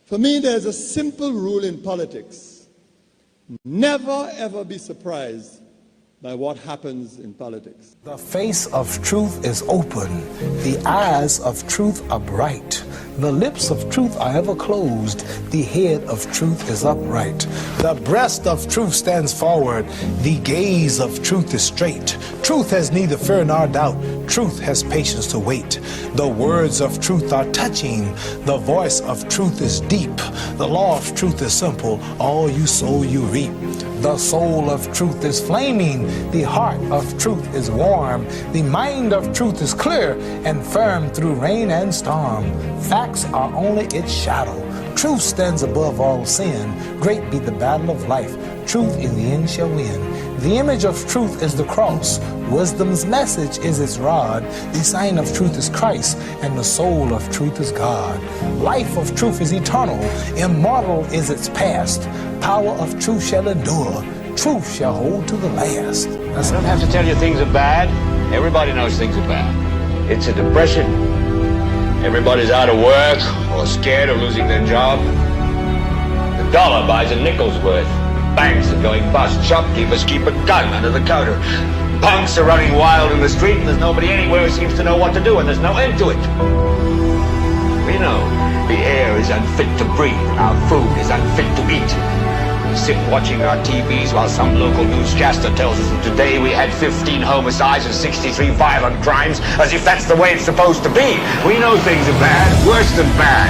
For me, there's a simple rule in politics. Never, ever be surprised by what happens in politics. The face of truth is open. The eyes of truth are bright. The lips of truth are ever closed. The head of truth is upright. The breast of truth stands forward. The gaze of truth is straight. Truth has neither fear nor doubt. Truth has patience to wait. The words of truth are touching. The voice of truth is deep. The law of truth is simple. All you sow, you reap. The soul of truth is flaming. The heart of truth is warm. The mind of truth is clear and firm through rain and storm. Facts are only its shadow. Truth stands above all sin. Great be the battle of life. Truth in the end shall win. The image of truth is the cross. Wisdom's message is its rod. The sign of truth is Christ, and the soul of truth is God. Life of truth is eternal. Immortal is its past. Power of truth shall endure. Truth shall hold to the last. I don't have to tell you things are bad. Everybody knows things are bad. It's a depression. Everybody's out of work or scared of losing their job. The dollar buys a nickel's worth. Banks are going bust. Shopkeepers keep a gun under the counter. Punks are running wild in the street, and there's nobody anywhere who seems to know what to do, and there's no end to it. We know the air is unfit to breathe, and our food is unfit to eat. We sit watching our TVs while some local newscaster tells us that today we had 15 homicides and 63 violent crimes, as if that's the way it's supposed to be. We know things are bad, worse than bad.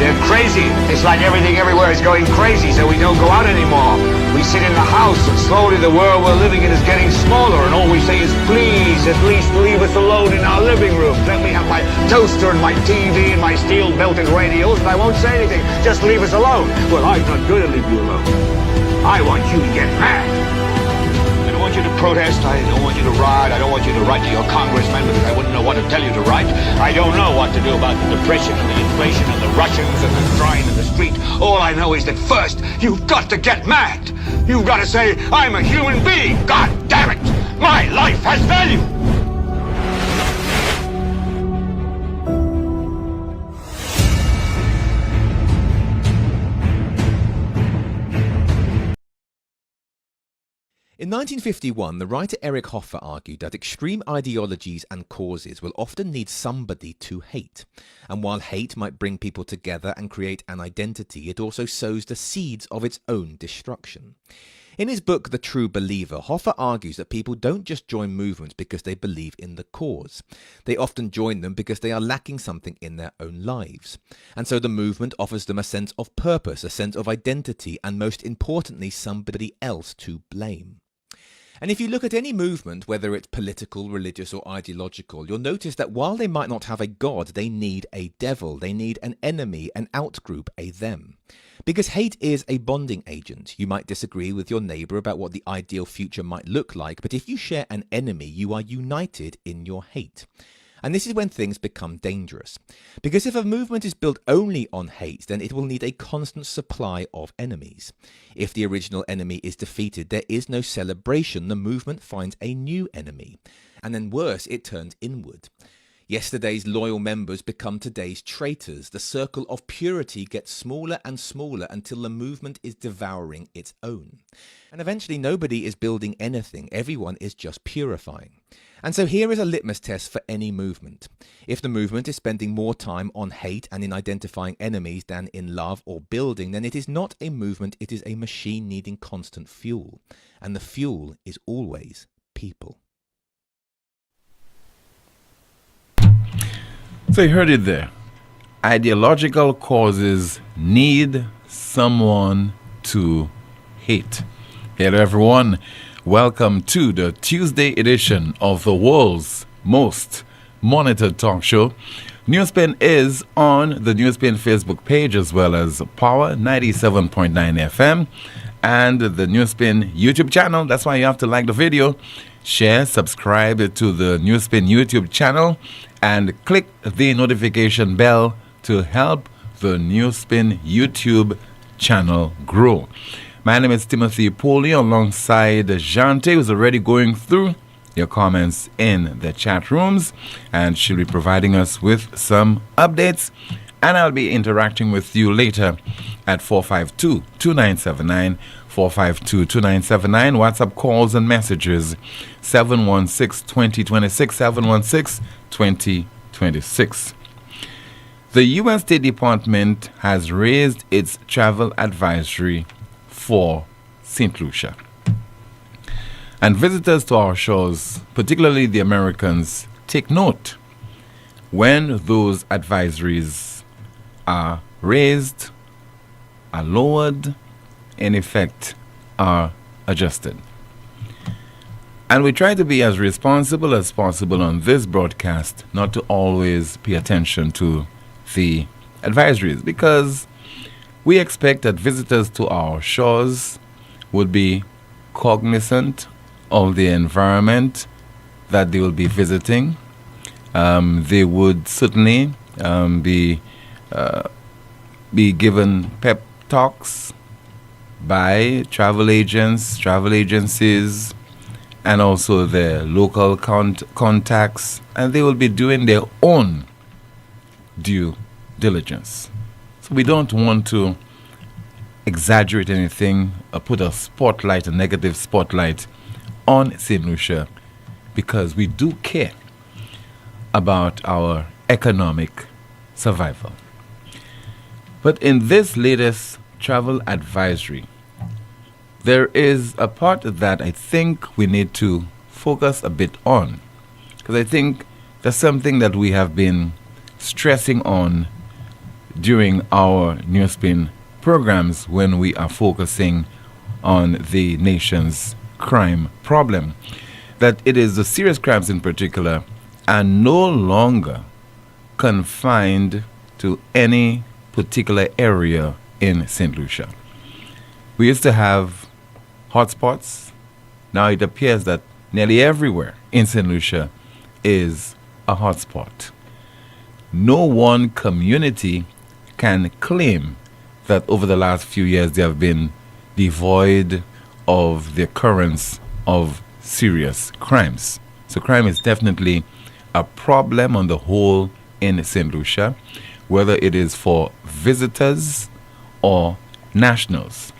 They're crazy. It's like everything everywhere is going crazy, so we don't go out anymore. We sit in the house, and slowly the world we're living in is getting smaller, and all we say is, please, at least leave us alone in our living room. Let me have my toaster and my TV and my steel-belted radios, and I won't say anything. Just leave us alone. Well, I'm not going to leave you alone. I want you to get mad. I don't want you to protest. I don't want you to riot. I don't want you to write to your congressman because I wouldn't know what to tell you to write. I don't know what to do about the depression and the inflation and the Russians and the crime in the street. All I know is that first, you've got to get mad. You've got to say, I'm a human being. God damn it. My life has value. In 1951, the writer Eric Hoffer argued that extreme ideologies and causes will often need somebody to hate. And while hate might bring people together and create an identity, it also sows the seeds of its own destruction. In his book, The True Believer, Hoffer argues that people don't just join movements because they believe in the cause. They often join them because they are lacking something in their own lives. And so the movement offers them a sense of purpose, a sense of identity, and most importantly, somebody else to blame. And if you look at any movement, whether it's political, religious or ideological, you'll notice that while they might not have a god, they need a devil, they need an enemy, an outgroup, a them. Because hate is a bonding agent. You might disagree with your neighbour about what the ideal future might look like, but if you share an enemy, you are united in your hate. And this is when things become dangerous. Because if a movement is built only on hate, then it will need a constant supply of enemies. If the original enemy is defeated, there is no celebration. The movement finds a new enemy. And then worse, it turns inward. Yesterday's loyal members become today's traitors. The circle of purity gets smaller and smaller until the movement is devouring its own. And eventually nobody is building anything. Everyone is just purifying. And so here is a litmus test for any movement. If the movement is spending more time on hate and in identifying enemies than in love or building, then it is not a movement, it is a machine needing constant fuel. And the fuel is always people. So you heard it there. Ideological causes need someone to hate. Hello everyone. Welcome to the Tuesday edition of the world's most monitored talk show. NewsSpin is on the NewsSpin Facebook page as well as Power 97.9 FM and the NewsSpin YouTube channel. That's why you have to like the video, share, subscribe to the NewsSpin YouTube channel, and click the notification bell to help the NewsSpin YouTube channel grow. My name is Timothy Poleon alongside Jante, who's already going through your comments in the chat rooms, and she'll be providing us with some updates And I'll be interacting with you later at 452-2979, 452-2979. WhatsApp calls and messages 716-2026, 716-2026. The U.S. State Department has raised its travel advisory for St. Lucia. And visitors to our shores, particularly the Americans, take note when those advisories are raised, are lowered, in effect, are adjusted. And we try to be as responsible as possible on this broadcast, not to always pay attention to the advisories, because we expect that visitors to our shores would be cognizant of the environment that they will be visiting. They would certainly be given pep talks by travel agents, travel agencies, and also their local contacts, and they will be doing their own due diligence. So we don't want to exaggerate anything or put a spotlight, a negative spotlight on St. Lucia, because we do care about our economic survival. But in this latest travel advisory, there is a part that I think we need to focus a bit on, because I think that's something that we have been stressing on during our NewsSpin programs when we are focusing on the nation's crime problem, that it is the serious crimes in particular are no longer confined to any particular area in St. Lucia. We used to have hotspots. Now it appears that nearly everywhere in St. Lucia is a hotspot. No one community can claim that over the last few years they have been devoid of the occurrence of serious crimes. So crime is definitely a problem on the whole in St. Lucia, whether it is for visitors or nationals.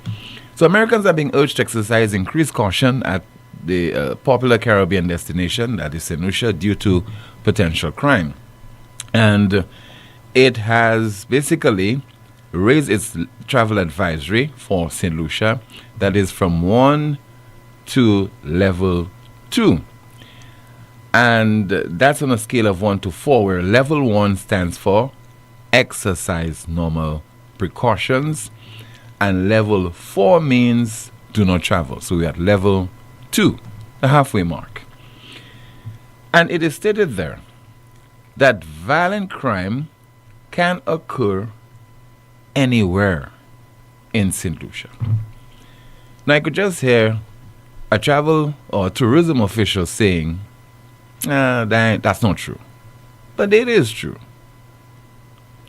So Americans are being urged to exercise increased caution at the popular Caribbean destination, that is St. Lucia, due to potential crime. And it has basically raised its travel advisory for St. Lucia, that is from 1 to level 2. And that's on a scale of 1 to 4, where level 1 stands for exercise normal precautions, and level 4 means do not travel. So we're at level 2, the halfway mark. And it is stated there that violent crime can occur anywhere in St. Lucia. Now I could just hear a travel or tourism official saying, that's not true. But it is true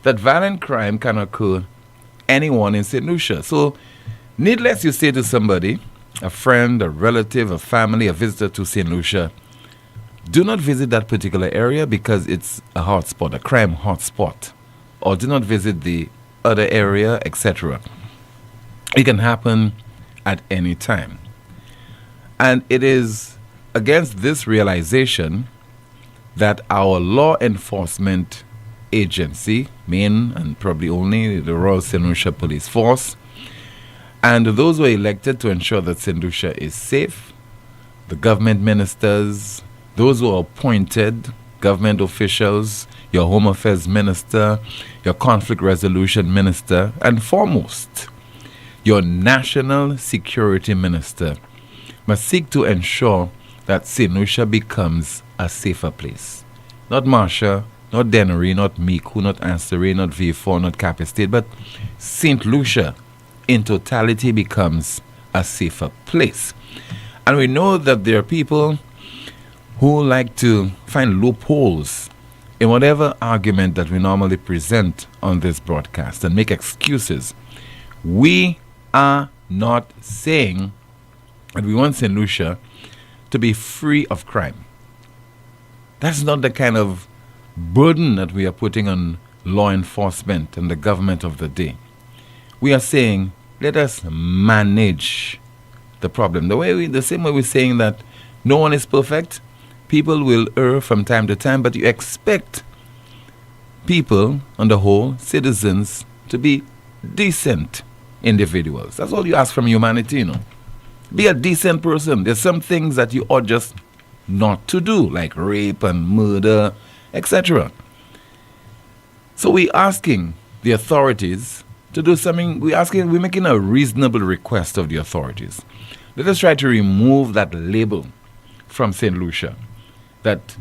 that violent crime can occur anyone in St. Lucia. So needless you say to somebody, a friend, a relative, a family, a visitor to St. Lucia, do not visit that particular area because it's a hotspot, a crime hotspot. Or do not visit the other area, etc. It can happen at any time. And it is against this realization that our law enforcement agency, main and probably only the Royal St. Lucia Police Force, and those who are elected to ensure that St. Lucia is safe, the government ministers, those who are appointed, government officials, your Home Affairs Minister, your Conflict Resolution Minister, and foremost, your National Security Minister, must seek to ensure that St. Lucia becomes a safer place. Not Marcia, not Dennery, not Micoud, not Anseray, not V4, not Cap-Estate, but St. Lucia in totality becomes a safer place. And we know that there are people who like to find loopholes in whatever argument that we normally present on this broadcast and make excuses. We are not saying that we want St. Lucia to be free of crime. That's not the kind of burden that we are putting on law enforcement and the government of the day. We are saying, let us manage the problem. The same way we're saying that no one is perfect. People will err from time to time, but you expect people, on the whole, citizens, to be decent individuals. That's all you ask from humanity, Be a decent person. There's some things that you ought just not to do, like rape and murder, etc. So we're asking the authorities to do something. We're making a reasonable request of the authorities. Let us try to remove that label from St. Lucia that,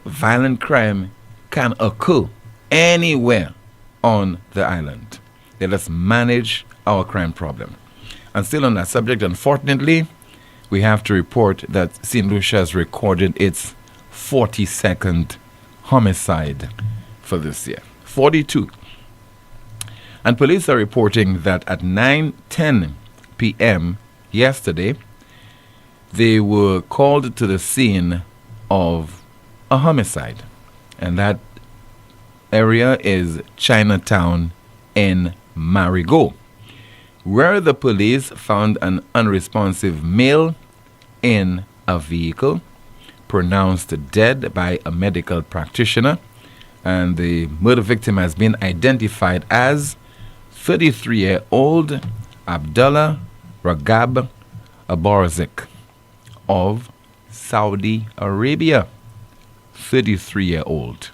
violent crime can occur anywhere on the island. Let us manage our crime problem. And still on that subject, unfortunately, we have to report that St. Lucia has recorded its 42nd homicide for this year. 42. And police are reporting that at 9:10 p.m. yesterday, they were called to the scene of a homicide. And that area is Chinatown in Marigot, where the police found an unresponsive male in a vehicle, pronounced dead by a medical practitioner, and the murder victim has been identified as 33-year-old Abdullah Ragab Abarzik of Saudi Arabia. 33-year-old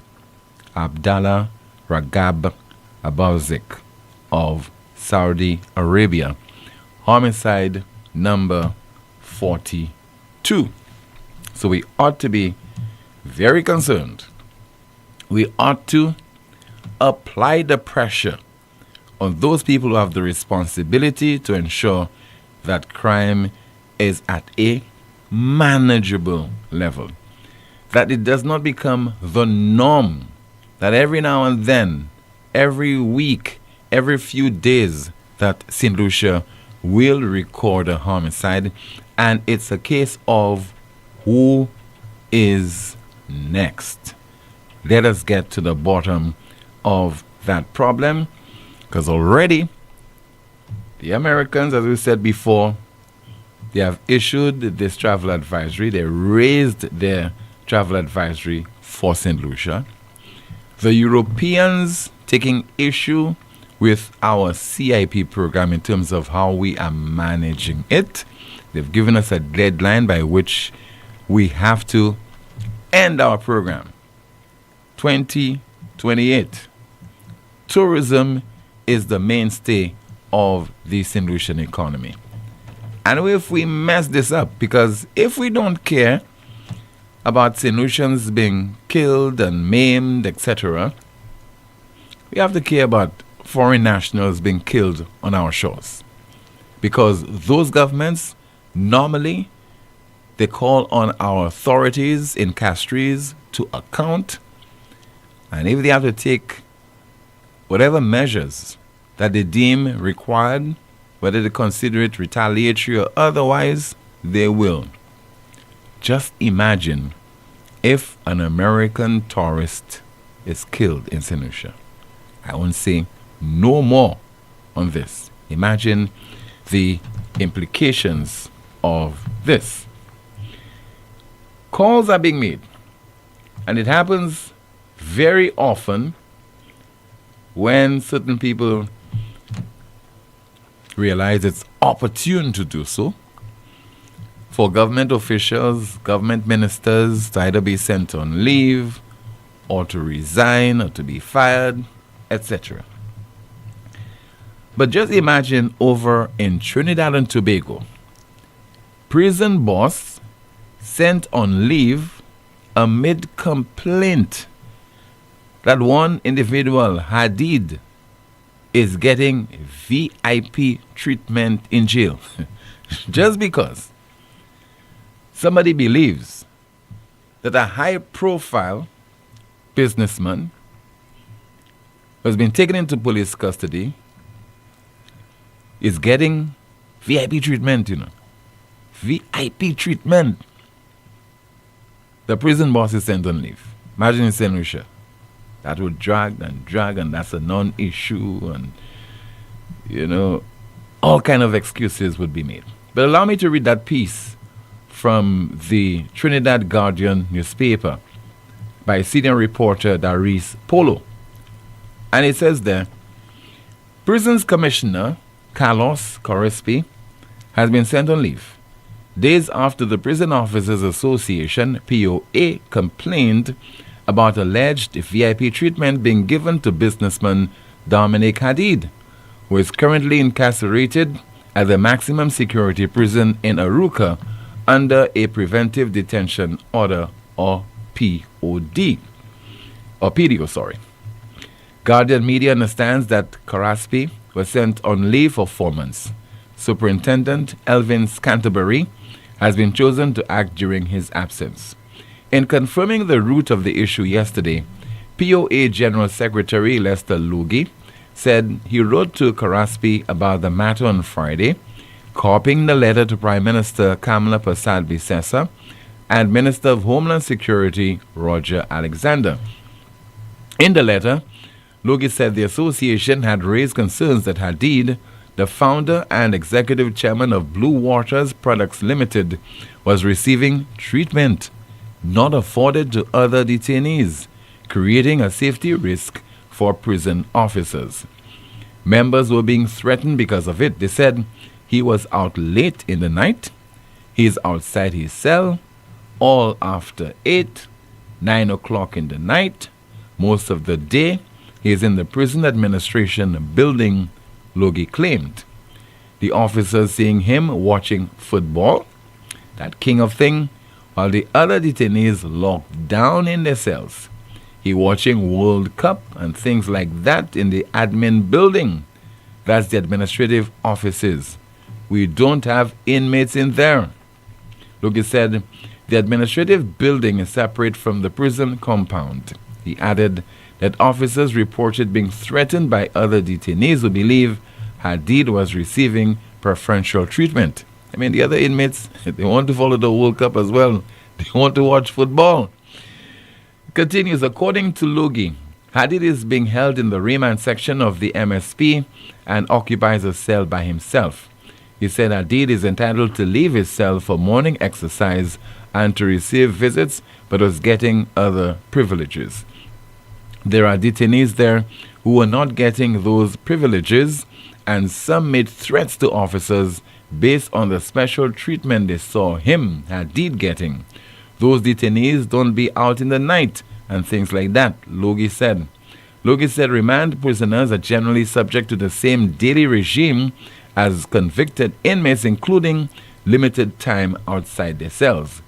Abdallah Ragab Abarzik of Saudi Arabia. Homicide number 42. So we ought to be very concerned. We ought to apply the pressure on those people who have the responsibility to ensure that crime is at a manageable level, that it does not become the norm, that every now and then, every week, every few days, that St. Lucia will record a homicide, and it's a case of who is next. Let us get to the bottom of that problem, because already the Americans, as we said before, they have issued this travel advisory. They raised their travel advisory for St. Lucia. The Europeans taking issue with our CIP program in terms of how we are managing it. They've given us a deadline by which we have to end our program. 2028. Tourism is the mainstay of the St. Lucian economy. And if we mess this up, because if we don't care about St. Lucians being killed and maimed, etc., we have to care about foreign nationals being killed on our shores. Because those governments, normally, they call on our authorities in Castries to account. And if they have to take whatever measures that they deem required, whether they consider it retaliatory or otherwise, they will. Just imagine if an American tourist is killed in St. Lucia. I won't say no more on this. Imagine the implications of this. Calls are being made, and it happens very often when certain people realize it's opportune to do so, for government officials, government ministers to either be sent on leave or to resign or to be fired, etc. But just imagine over in Trinidad and Tobago, prison boss sent on leave amid complaint that one individual, Hadid, is getting VIP treatment in jail. Just because somebody believes that a high-profile businessman who has been taken into police custody is getting VIP treatment, VIP treatment. The prison boss is sent on leave. Imagine in St. Lucia. that would drag and drag, and that's a non-issue, and all kind of excuses would be made. But allow me to read that piece from the Trinidad Guardian newspaper by senior reporter Darius Polo. And it says there, Prisons Commissioner Carlos Corispi has been sent on leave days after the Prison Officers Association, POA, complained about alleged VIP treatment being given to businessman Dominic Hadid, who is currently incarcerated at the maximum security prison in Aruca under a preventive detention order, or POD, or PDO, sorry. Guardian Media understands that Corispi was sent on leave for 4 months. Superintendent Elvin Canterbury has been chosen to act during his absence. In confirming the root of the issue yesterday, POA General Secretary Lester Logie said he wrote to Corispi about the matter on Friday, copying the letter to Prime Minister Kamala Persad-Bissessar and Minister of Homeland Security Roger Alexander. In the letter, Logie said the association had raised concerns that Hadid, the founder and executive chairman of Blue Waters Products Limited, was receiving treatment not afforded to other detainees, creating a safety risk for prison officers. Members were being threatened because of it. They said he was out late in the night, he's outside his cell, all after 8, 9 o'clock in the night, most of the day he is in the prison administration building, Logie claimed. The officers seeing him watching football, that king of thing, while the other detainees locked down in their cells. He watching World Cup and things like that in the admin building. That's the administrative offices. We don't have inmates in there. Logie said the administrative building is separate from the prison compound. He added that officers reported being threatened by other detainees who believe Hadid was receiving preferential treatment. I mean, the other inmates, they want to follow the World Cup as well. They want to watch football. It continues, according to Logie, Hadid is being held in the remand section of the MSP and occupies a cell by himself. He said Hadid is entitled to leave his cell for morning exercise and to receive visits, but was getting other privileges. There are detainees there who are not getting those privileges, and some made threats to officers based on the special treatment they saw him, Hadid, getting. Those detainees don't be out in the night and things like that, Logie said. Logie said remand prisoners are generally subject to the same daily regime as convicted inmates, including limited time outside their cells.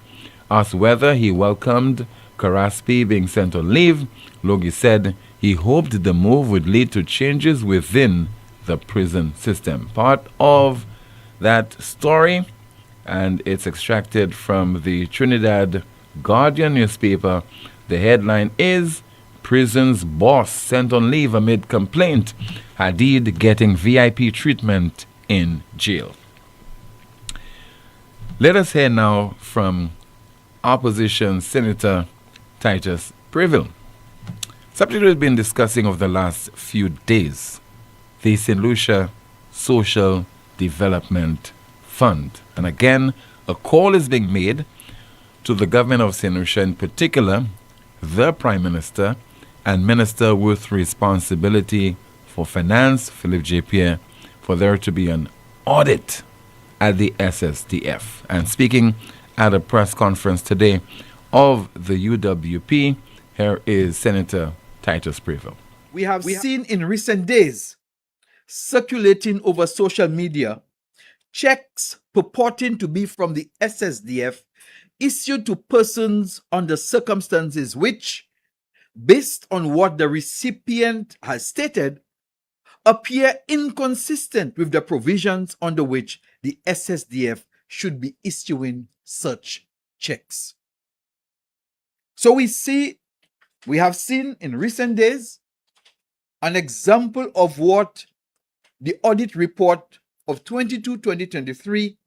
Asked whether he welcomed Corispi being sent on leave, Logie said he hoped the move would lead to changes within the prison system. Part of that story, and it's extracted from the Trinidad Guardian newspaper. The headline is, Prison's Boss Sent on Leave Amid Complaint, Hadid Getting VIP Treatment in Jail. Let us hear now from Opposition Senator Titus Previll. Subject we've been discussing over the last few days, the St. Lucia Social Development Fund. And again, a call is being made to the government of St. Lucia, in particular, the Prime Minister and Minister with responsibility for finance, Philip J. Pierre, for there to be an audit at the SSDF. And speaking at a press conference today of the UWP, here is Senator Titus Previll. We have seen in recent days circulating over social media checks purporting to be from the SSDF issued to persons under circumstances which, based on what the recipient has stated, appear inconsistent with the provisions under which the SSDF should be issuing such checks. So we have seen in recent days an example of what the audit report of 2023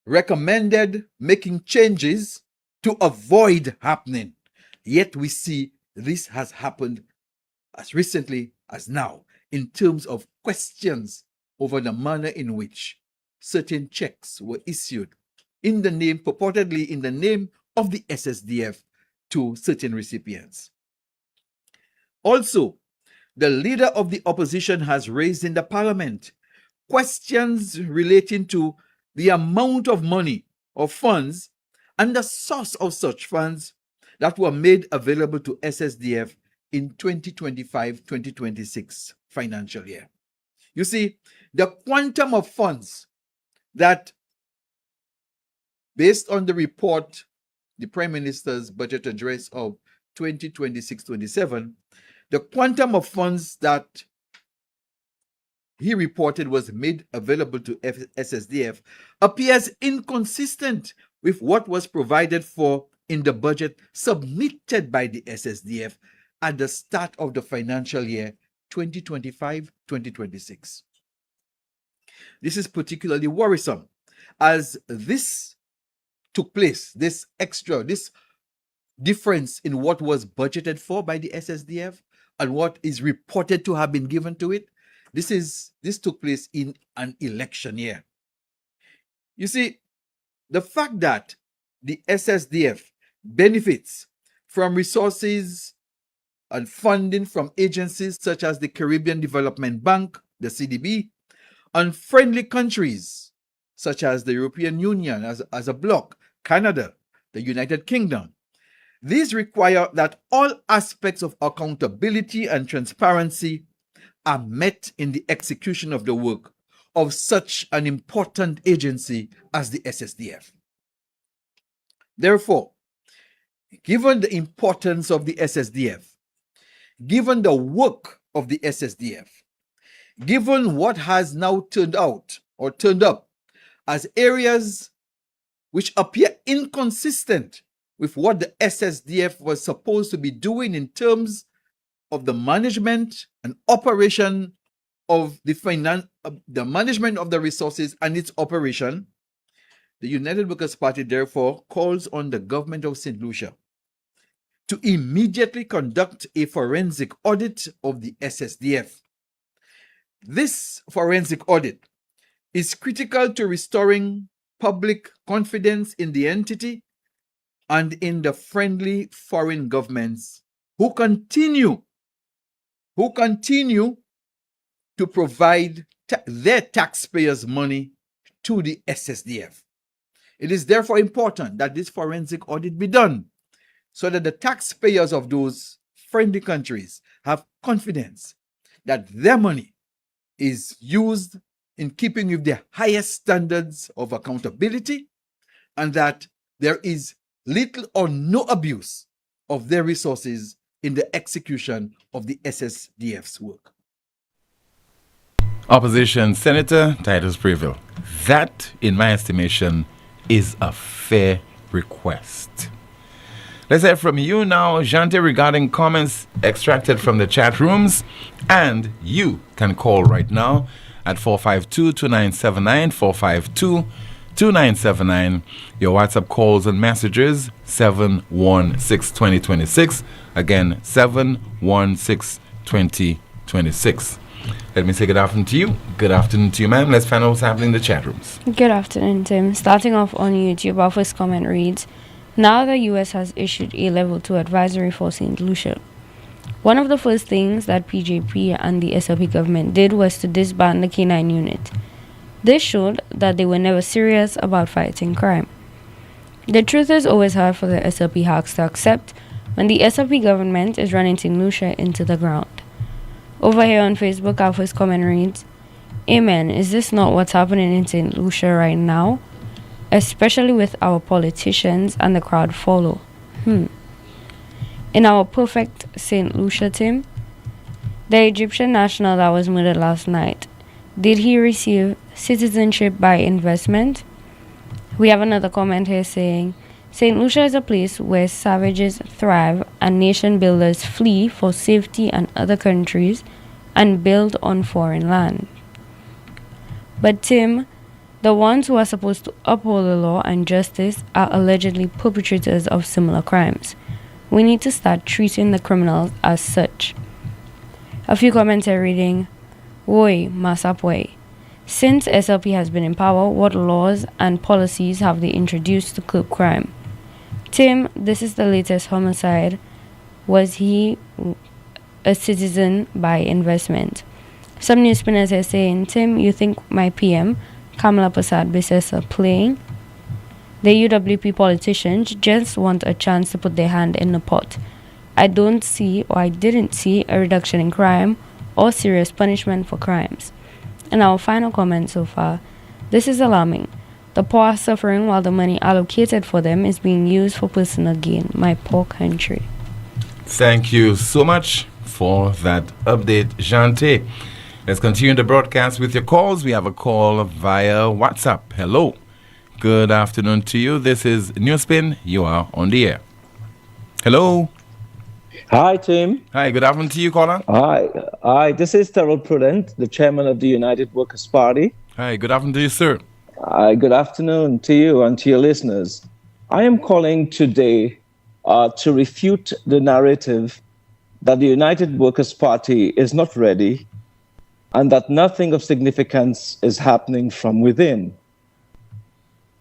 recommended making changes to avoid happening. Yet we see this has happened as recently as now, in terms of questions over the manner in which certain checks were issued purportedly in the name of the SSDF to certain recipients. Also, the leader of the opposition has raised in the parliament questions relating to the amount of money or funds and the source of such funds that were made available to SSDF in 2025-2026 financial year. You see, the quantum of funds that, based on the report, the Prime Minister's budget address of 2026-27, the quantum of funds that he reported was made available to SSDF appears inconsistent with what was provided for in the budget submitted by the SSDF at the start of the financial year 2025-2026. This is particularly worrisome as this took place, this difference in what was budgeted for by the SSDF and what is reported to have been given to it. This took place in an election year. You see, the fact that the SSDF benefits from resources and funding from agencies such as the Caribbean Development Bank, the CDB, and friendly countries such as the European Union as a bloc, Canada, the United Kingdom. These require that all aspects of accountability and transparency are met in the execution of the work of such an important agency as the SSDF. Therefore, given the importance of the SSDF, given the work of the SSDF, given what has now turned up as areas which appear inconsistent with what the SSDF was supposed to be doing in terms of the management and operation of the management of the resources and its operation, the United Workers' Party therefore calls on the government of St. Lucia to immediately conduct a forensic audit of the SSDF. This forensic audit is critical to restoring public confidence in the entity and in the friendly foreign governments who continue to provide their taxpayers' money to the SSDF. It is therefore important that this forensic audit be done so that the taxpayers of those friendly countries have confidence that their money is used in keeping with the highest standards of accountability and that there is little or no abuse of their resources in the execution of the SSDF's work. Opposition Senator Titus Previll. That, in my estimation, is a fair request. Let's hear from you now, Jante, regarding comments extracted from the chat rooms. And you can call right now at 452-2979, 452-2979. Your WhatsApp calls and messages, 716-2026. Again, 716-2026. Let me say good afternoon to you. Good afternoon to you, ma'am. Let's find out what's happening in the chat rooms. Good afternoon, Tim. Starting off on YouTube, our first comment reads, now the U.S. has issued a Level 2 advisory for St. Lucia. One of the first things that PJP and the SLP government did was to disband the K9 unit. This showed that they were never serious about fighting crime. The truth is always hard for the SLP hawks to accept when the SLP government is running St. Lucia into the ground. Over here on Facebook, our first comment reads, Amen. Is this not what's happening in St. Lucia right now? Especially with our politicians and the crowd follow. In our perfect St. Lucia team, the Egyptian national that was murdered last night, did he receive citizenship by investment? We have another comment here saying, St. Lucia is a place where savages thrive and nation builders flee for safety and other countries and build on foreign land. But Tim, the ones who are supposed to uphold the law and justice are allegedly perpetrators of similar crimes. We need to start treating the criminals as such. A few comments are reading, Woi, Masapway. Since SLP has been in power, what laws and policies have they introduced to curb crime? Tim, this is the latest homicide. Was he a citizen by investment? Some news spinners are saying, Tim, you think my PM, Kamala Prasad Bisesa, playing? The UWP politicians just want a chance to put their hand in the pot. I didn't see a reduction in crime or serious punishment for crimes. And our final comment so far, this is alarming. The poor are suffering while the money allocated for them is being used for personal gain. My poor country. Thank you so much for that update, Jante. Let's continue the broadcast with your calls. We have a call via WhatsApp. Hello. Good afternoon to you. This is NewsSpin. You are on the air. Hello. Hi, Tim. Hi, good afternoon to you, caller. Hi. This is Terrell Prudent, the chairman of the United Workers' Party. Hi, good afternoon to you, sir. Good afternoon to you and to your listeners. I am calling today to refute the narrative that the United Workers' Party is not ready and that nothing of significance is happening from within.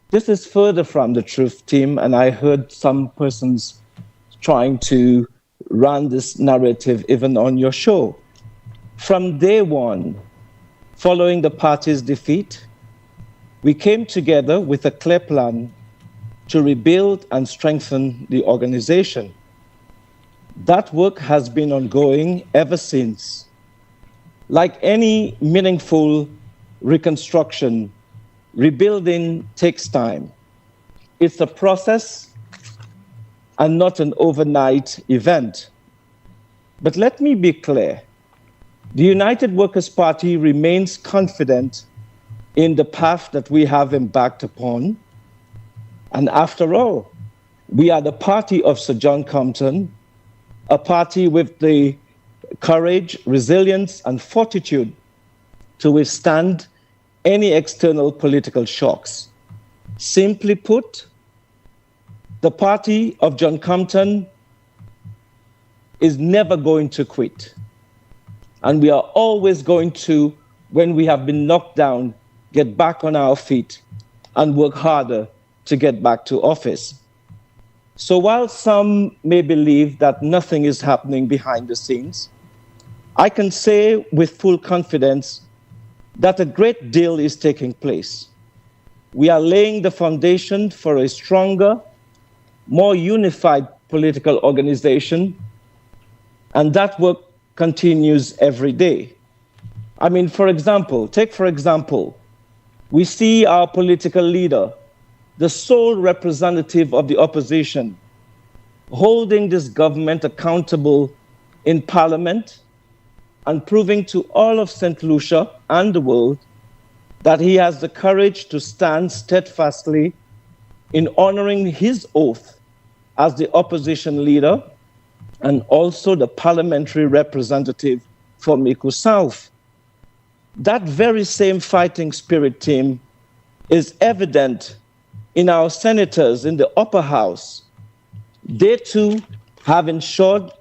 This is further from the truth, Tim, and I heard some persons trying to run this narrative even on your show. From day one, following the party's defeat, we came together with a clear plan to rebuild and strengthen the organization. That work has been ongoing ever since. Like any meaningful reconstruction, rebuilding takes time. It's a process and not an overnight event. But let me be clear. The United Workers' Party remains confident in the path that we have embarked upon. And after all, we are the party of Sir John Compton, a party with the courage, resilience, and fortitude to withstand any external political shocks. Simply put, the party of John Compton is never going to quit. And we are always going to, when we have been knocked down, get back on our feet and work harder to get back to office. So while some may believe that nothing is happening behind the scenes, I can say with full confidence that a great deal is taking place. We are laying the foundation for a stronger, more unified political organization, and that work continues every day. I mean, for example, we see our political leader, the sole representative of the opposition, holding this government accountable in Parliament and proving to all of St. Lucia and the world that he has the courage to stand steadfastly in honoring his oath as the opposition leader and also the parliamentary representative for Miku South. That very same fighting spirit, team, is evident in our senators in the upper house. They too have ensured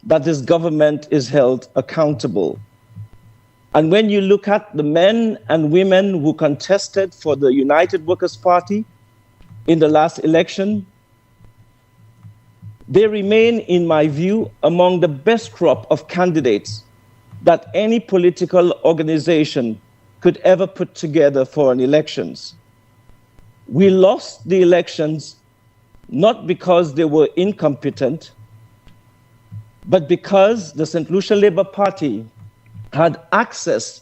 that this government is held accountable. And when you look at the men and women who contested for the United Workers' Party in the last election, they remain, in my view, among the best crop of candidates that any political organization could ever put together for an elections. We lost the elections not because they were incompetent, but because the St. Lucia Labour Party had access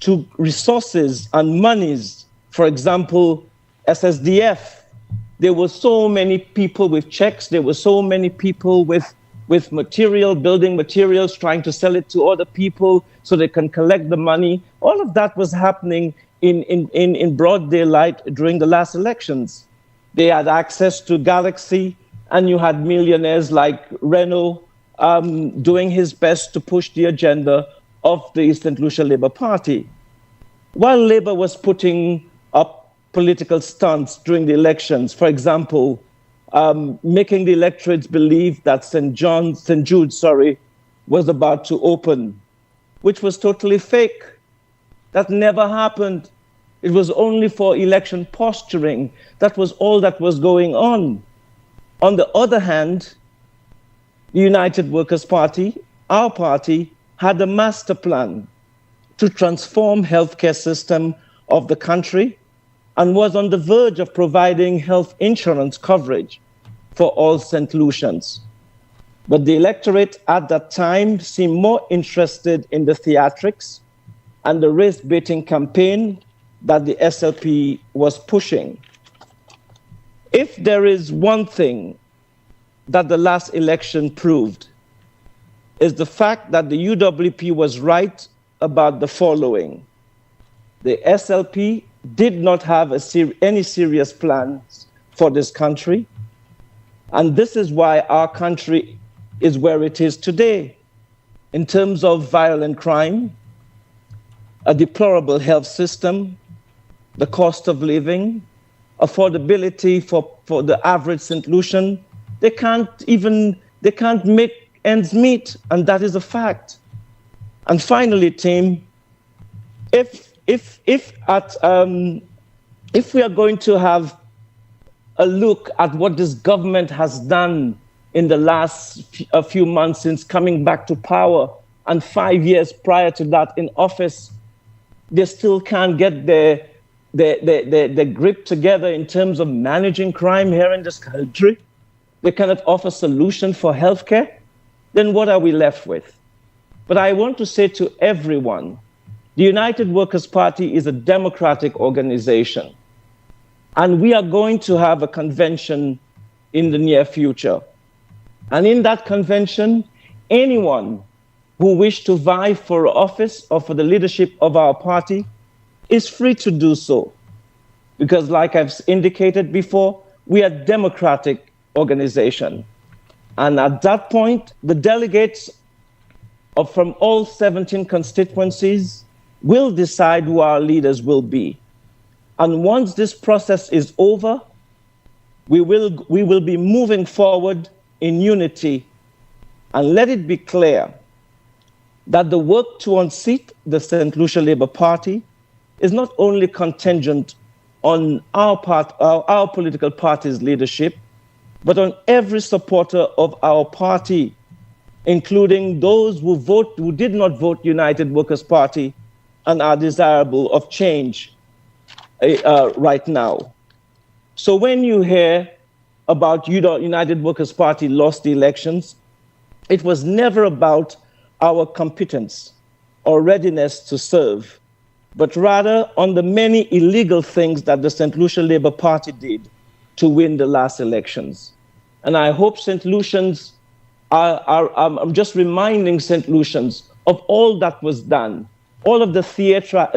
to resources and monies. For example, SSDF. There were so many people with checks. There were so many people with material, building materials, trying to sell it to other people so they can collect the money. All of that was happening in broad daylight during the last elections. They had access to Galaxy, and you had millionaires like Renault doing his best to push the agenda of the St. Lucia Labour Party. While Labour was putting up political stunts during the elections, for example, making the electorates believe that St. Jude was about to open, which was totally fake. That never happened. It was only for election posturing. That was all that was going on. On the other hand, the United Workers' Party, our party, had a master plan to transform healthcare system of the country and was on the verge of providing health insurance coverage for all St. Lucians. But the electorate at that time seemed more interested in the theatrics and the race-baiting campaign that the SLP was pushing. If there is one thing that the last election proved, is the fact that the UWP was right about the following. The SLP did not have any serious plans for this country, and this is why our country is where it is today in terms of violent crime, a deplorable health system, the cost of living, affordability for the average St. Lucian. They can't make ends meet, and that is a fact. And finally, team, if we are going to have a look at what this government has done in the last few months since coming back to power, and 5 years prior to that in office, they still can't get their grip together in terms of managing crime here in this country. They cannot offer solution for healthcare. Then what are we left with? But I want to say to everyone, the United Workers' Party is a democratic organization, and we are going to have a convention in the near future. And in that convention, anyone who wishes to vie for office or for the leadership of our party is free to do so. Because like I've indicated before, we are a democratic organization. And at that point, the delegates from all 17 constituencies will decide who our leaders will be. And once this process is over, we will be moving forward in unity. And let it be clear that the work to unseat the St. Lucia Labour Party is not only contingent on our political party's leadership, but on every supporter of our party, including those who did not vote United Workers' Party and are desirable of change right now. So when you hear about United Workers' Party lost the elections, it was never about our competence or readiness to serve, but rather on the many illegal things that the St. Lucia Labour Party did to win the last elections. And I hope St. Lucians I'm just reminding St. Lucians of all that was done, all of the theatrics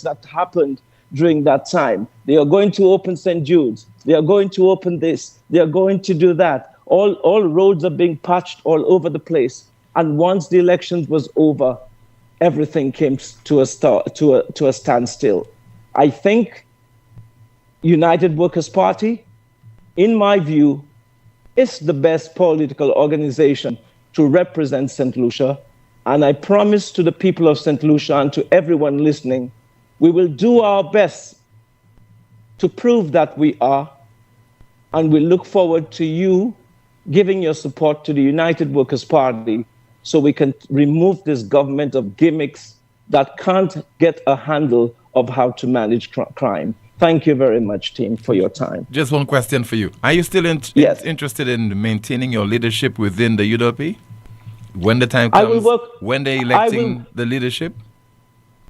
that happened during that time. They are going to open St. Jude's. They are going to open this. They are going to do that. All roads are being patched all over the place. And once the elections was over, everything came to a standstill. I think United Workers' Party, in my view, is the best political organization to represent St. Lucia. And I promise to the people of St. Lucia and to everyone listening, we will do our best to prove that we are. And we look forward to you giving your support to the United Workers' Party so we can remove this government of gimmicks that can't get a handle of how to manage crime. Thank you very much, team, for your time. Just one question for you. Are you still interested in maintaining your leadership within the UWP? When the time comes, when they're electing the leadership?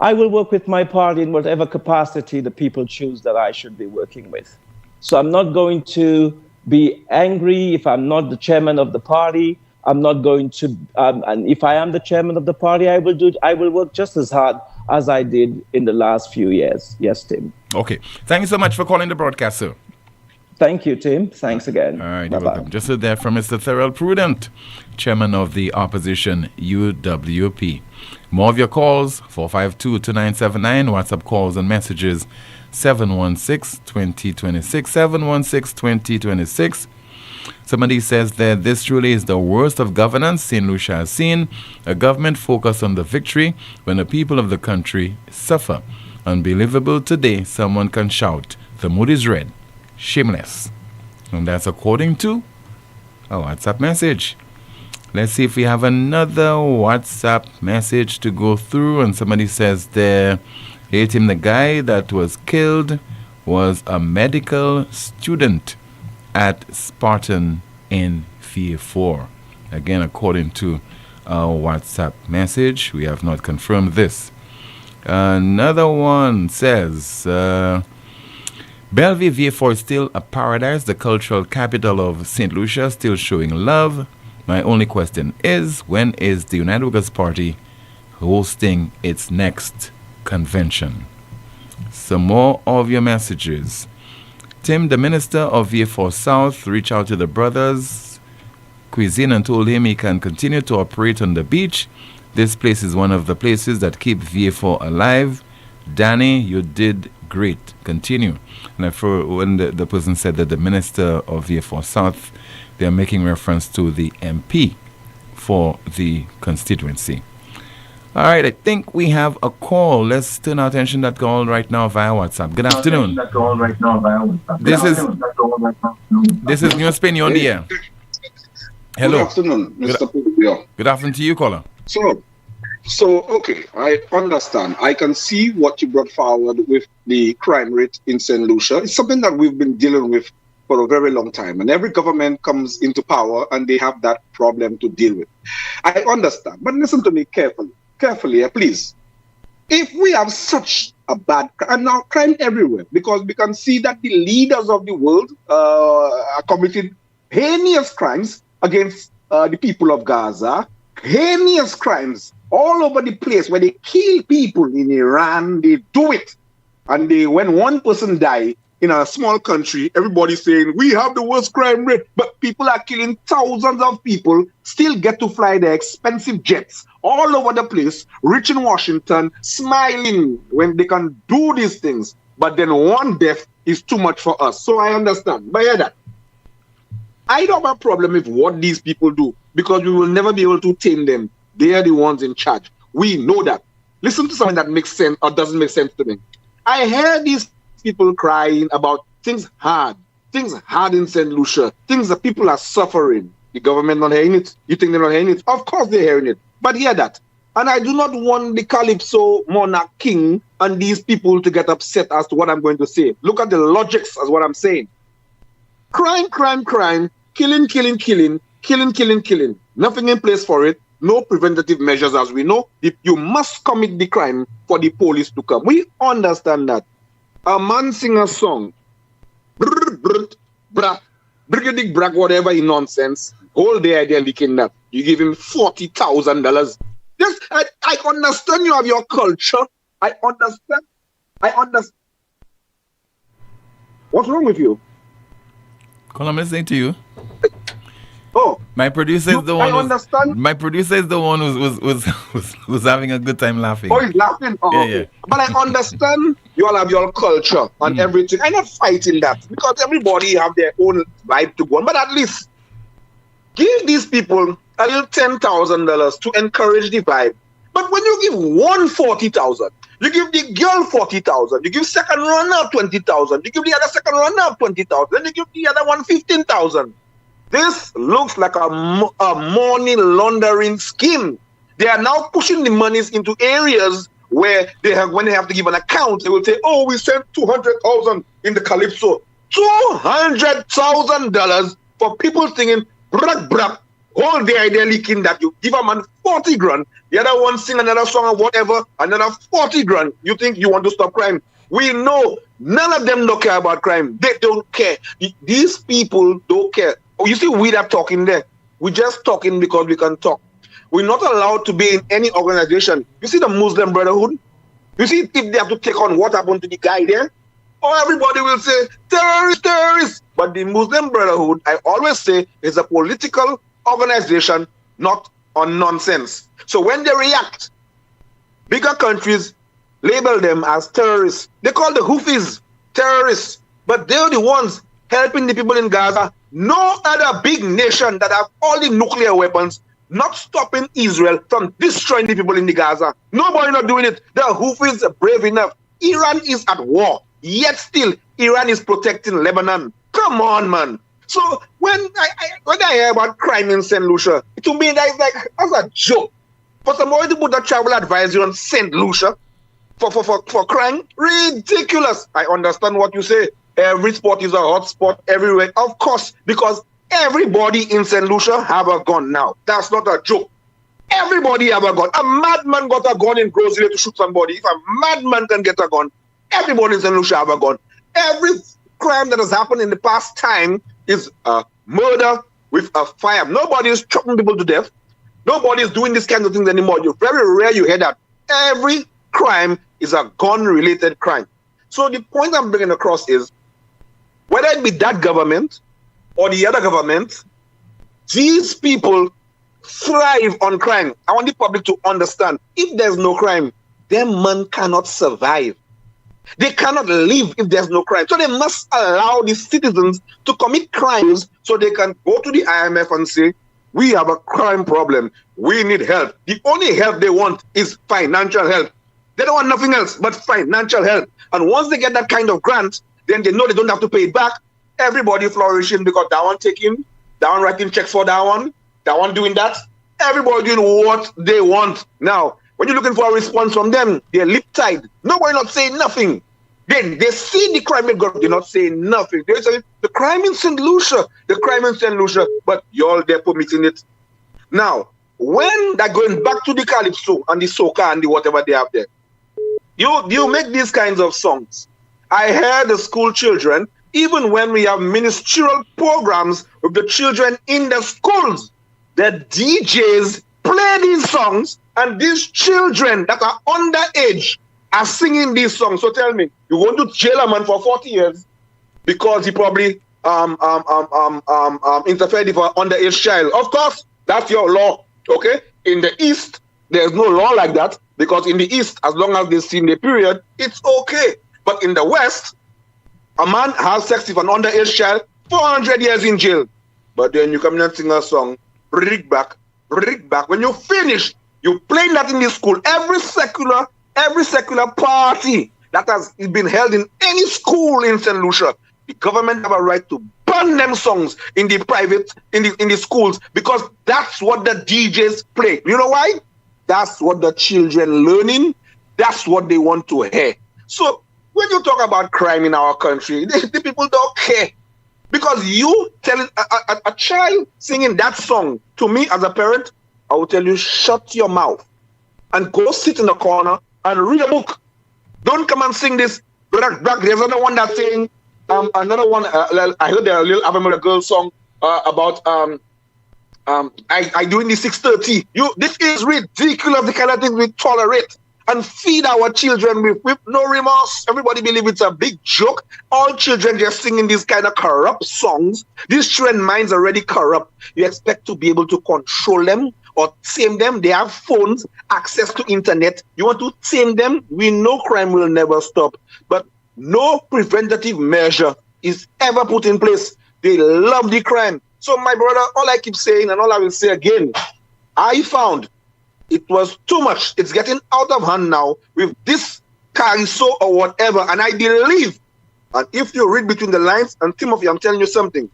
I will work with my party in whatever capacity the people choose that I should be working with. So I'm not going to be angry if I'm not the chairman of the party. I'm not going to, and if I am the chairman of the party, I will work just as hard as I did in the last few years. Yes, Tim. Okay. Thank you so much for calling the broadcast, sir. Thank you, Tim. Thanks again. All right, you're welcome. Just there from Mr. Thurl Prudent, chairman of the opposition UWP. More of your calls, 452-2979, WhatsApp calls and messages, 716-2026, 716-2026. Somebody says that this truly is the worst of governance St. Lucia has seen. A government focused on the victory when the people of the country suffer. Unbelievable today, someone can shout, the mood is red. Shameless. And that's according to a WhatsApp message. Let's see if we have another WhatsApp message to go through. And somebody says there, hate him, the guy that was killed was a medical student at Spartan in VA4. Again, according to our WhatsApp message, we have not confirmed this. Another one says, Bellevue VA4 is still a paradise, the cultural capital of St. Lucia, still showing love. My only question is, when is the United Workers' Party hosting its next convention? Some more of your messages. Tim, the minister of VA4 South, reached out to the brothers Cuisine and told him he can continue to operate on the beach. This place is one of the places that keep VA4 alive. Danny, you did great. Continue. And when the person said that the minister of VA4 South, they are making reference to the MP for the constituency. All right, I think we have a call. Let's turn our attention to that call right now via WhatsApp. Good afternoon. This is NewsSpin, you're on the air. Hello. Good afternoon, Mr. Poleon. Good afternoon to you, caller. So, okay, I understand. I can see what you brought forward with the crime rate in St. Lucia. It's something that we've been dealing with for a very long time. And every government comes into power and they have that problem to deal with. I understand. But listen to me carefully, please. If we have such a bad crime, now crime everywhere, because we can see that the leaders of the world are committing heinous crimes against the people of Gaza, heinous crimes all over the place where they kill people in Iran, they do it. And when one person dies in a small country, everybody's saying, we have the worst crime rate, but people are killing thousands of people, still get to fly their expensive jets all over the place, rich in Washington, smiling when they can do these things. But then one death is too much for us. So I understand. But yeah, that I don't have a problem with what these people do, because we will never be able to tame them. They are the ones in charge. We know that. Listen to something that makes sense or doesn't make sense to me. I hear these people crying about things hard in St. Lucia, things that people are suffering. The government not hearing it? You think they're not hearing it? Of course they're hearing it. But hear that. And I do not want the Calypso monarch king and these people to get upset as to what I'm going to say. Look at the logics as what I'm saying. Crime, killing. Nothing in place for it. No preventative measures, as we know. You must commit the crime for the police to come. We understand that. A man sing a song, brigadic brag, whatever in nonsense, whole day idea leaking that. You give him $40,000. Yes, I understand you have your culture. I understand. What's wrong with you? Call, I'm listening to you. Oh, my producer is the one. I understand. My producer is the one who's having a good time laughing. Oh, he's laughing. Oh, yeah, okay. yeah. But I understand you all have your culture and everything. I'm not fighting that, because everybody have their own vibe to go on. But at least give these people a little $10,000 to encourage the vibe. But when you give one $40,000, you give the girl $40,000, you give second runner $20,000, you give the other second runner $20,000, then you give the other one $15,000. This looks like a money laundering scheme. They are now pushing the monies into areas where when they have to give an account, they will say, oh, we sent $200,000 in the Calypso. $200,000 for people singing, brag, whole day idea leaking that you give a man 40 grand, the other one sing another song or whatever, another 40 grand. You think you want to stop crime? We know none of them don't care about crime. They don't care. These people don't care. Oh, you see, we are talking there. We're just talking because we can talk. We're not allowed to be in any organization. You see the Muslim Brotherhood? You see, if they have to take on what happened to the guy there, everybody will say, terrorists. But the Muslim Brotherhood, I always say, is a political organization, not on nonsense. So when they react, bigger countries label them as terrorists. They call the Houthis terrorists, but they're the ones helping the people in Gaza No other big nation that have all the nuclear weapons not stopping Israel from destroying the people in the Gaza. Nobody not doing it. The Houthis are brave enough. Iran is at war, yet still Iran is protecting Lebanon. Come on, man. So when I hear about crime in St. Lucia, to me that is like as a joke. For somebody to put a travel advisory on St. Lucia for crime, ridiculous. I understand what you say. Every spot is a hot spot everywhere. Of course, because everybody in St. Lucia have a gun now. That's not a joke. Everybody have a gun. A madman got a gun in Grocery to shoot somebody. If a madman can get a gun, everybody in St. Lucia have a gun. Every crime that has happened in the past time is a murder with a fire. Nobody is chopping people to death. Nobody is doing this kind of things anymore. You're very rare you hear that. Every crime is a gun-related crime. So the point I'm bringing across is, whether it be that government or the other government, these people thrive on crime. I want the public to understand, if there's no crime, them man cannot survive. They cannot live if there's no crime. So they must allow the citizens to commit crimes so they can go to the IMF and say, we have a crime problem. We need help. The only help they want is financial help. They don't want nothing else but financial help. And once they get that kind of grant, then they know they don't have to pay it back. Everybody flourishing because that one taking, that one writing checks for that one doing that. Everybody doing what they want. Now, when you're looking for a response from them, they're lip-tied. Nobody not saying nothing. Then they see the crime in God, they're not saying nothing. They say the crime in St. Lucia, but y'all they're permitting it. Now, when they're going back to the calypso and the soca and the whatever they have there, you make these kinds of songs. I hear the school children, even when we have ministerial programs with the children in the schools, the DJs play these songs, and these children that are underage are singing these songs. So tell me, you want to jail a man for 40 years because he probably interfered with an underage child? Of course, that's your law. Okay? In the East, there's no law like that, because in the East, as long as they've seen the period, it's okay. But in the West, a man has sex with an underage child, 400 years in jail. But then you come in and sing a song, rig back. When you finish, you play that in the school. Every secular party that has been held in any school in St. Lucia, the government have a right to ban them songs in the in the schools, because that's what the DJs play. You know why? That's what the children learning. That's what they want to hear. So when you talk about crime in our country, the people don't care. Because you tell a child singing that song, to me as a parent, I will tell you, shut your mouth and go sit in the corner and read a book. Don't come and sing this. There's another one that's saying, another one, I heard a little Avamela girl song about I doing the 6:30. This is ridiculous, the kind of things we tolerate and feed our children with no remorse. Everybody believe it's a big joke. All children just singing these kind of corrupt songs. These children's minds are already corrupt. You expect to be able to control them or tame them? They have phones, access to internet. You want to tame them? We know crime will never stop, but no preventative measure is ever put in place. They love the crime. So my brother, all I keep saying, and all I will say again, I found it was too much. It's getting out of hand now with this cariso or whatever. And I believe, and if you read between the lines, and Timothy, I'm telling you something,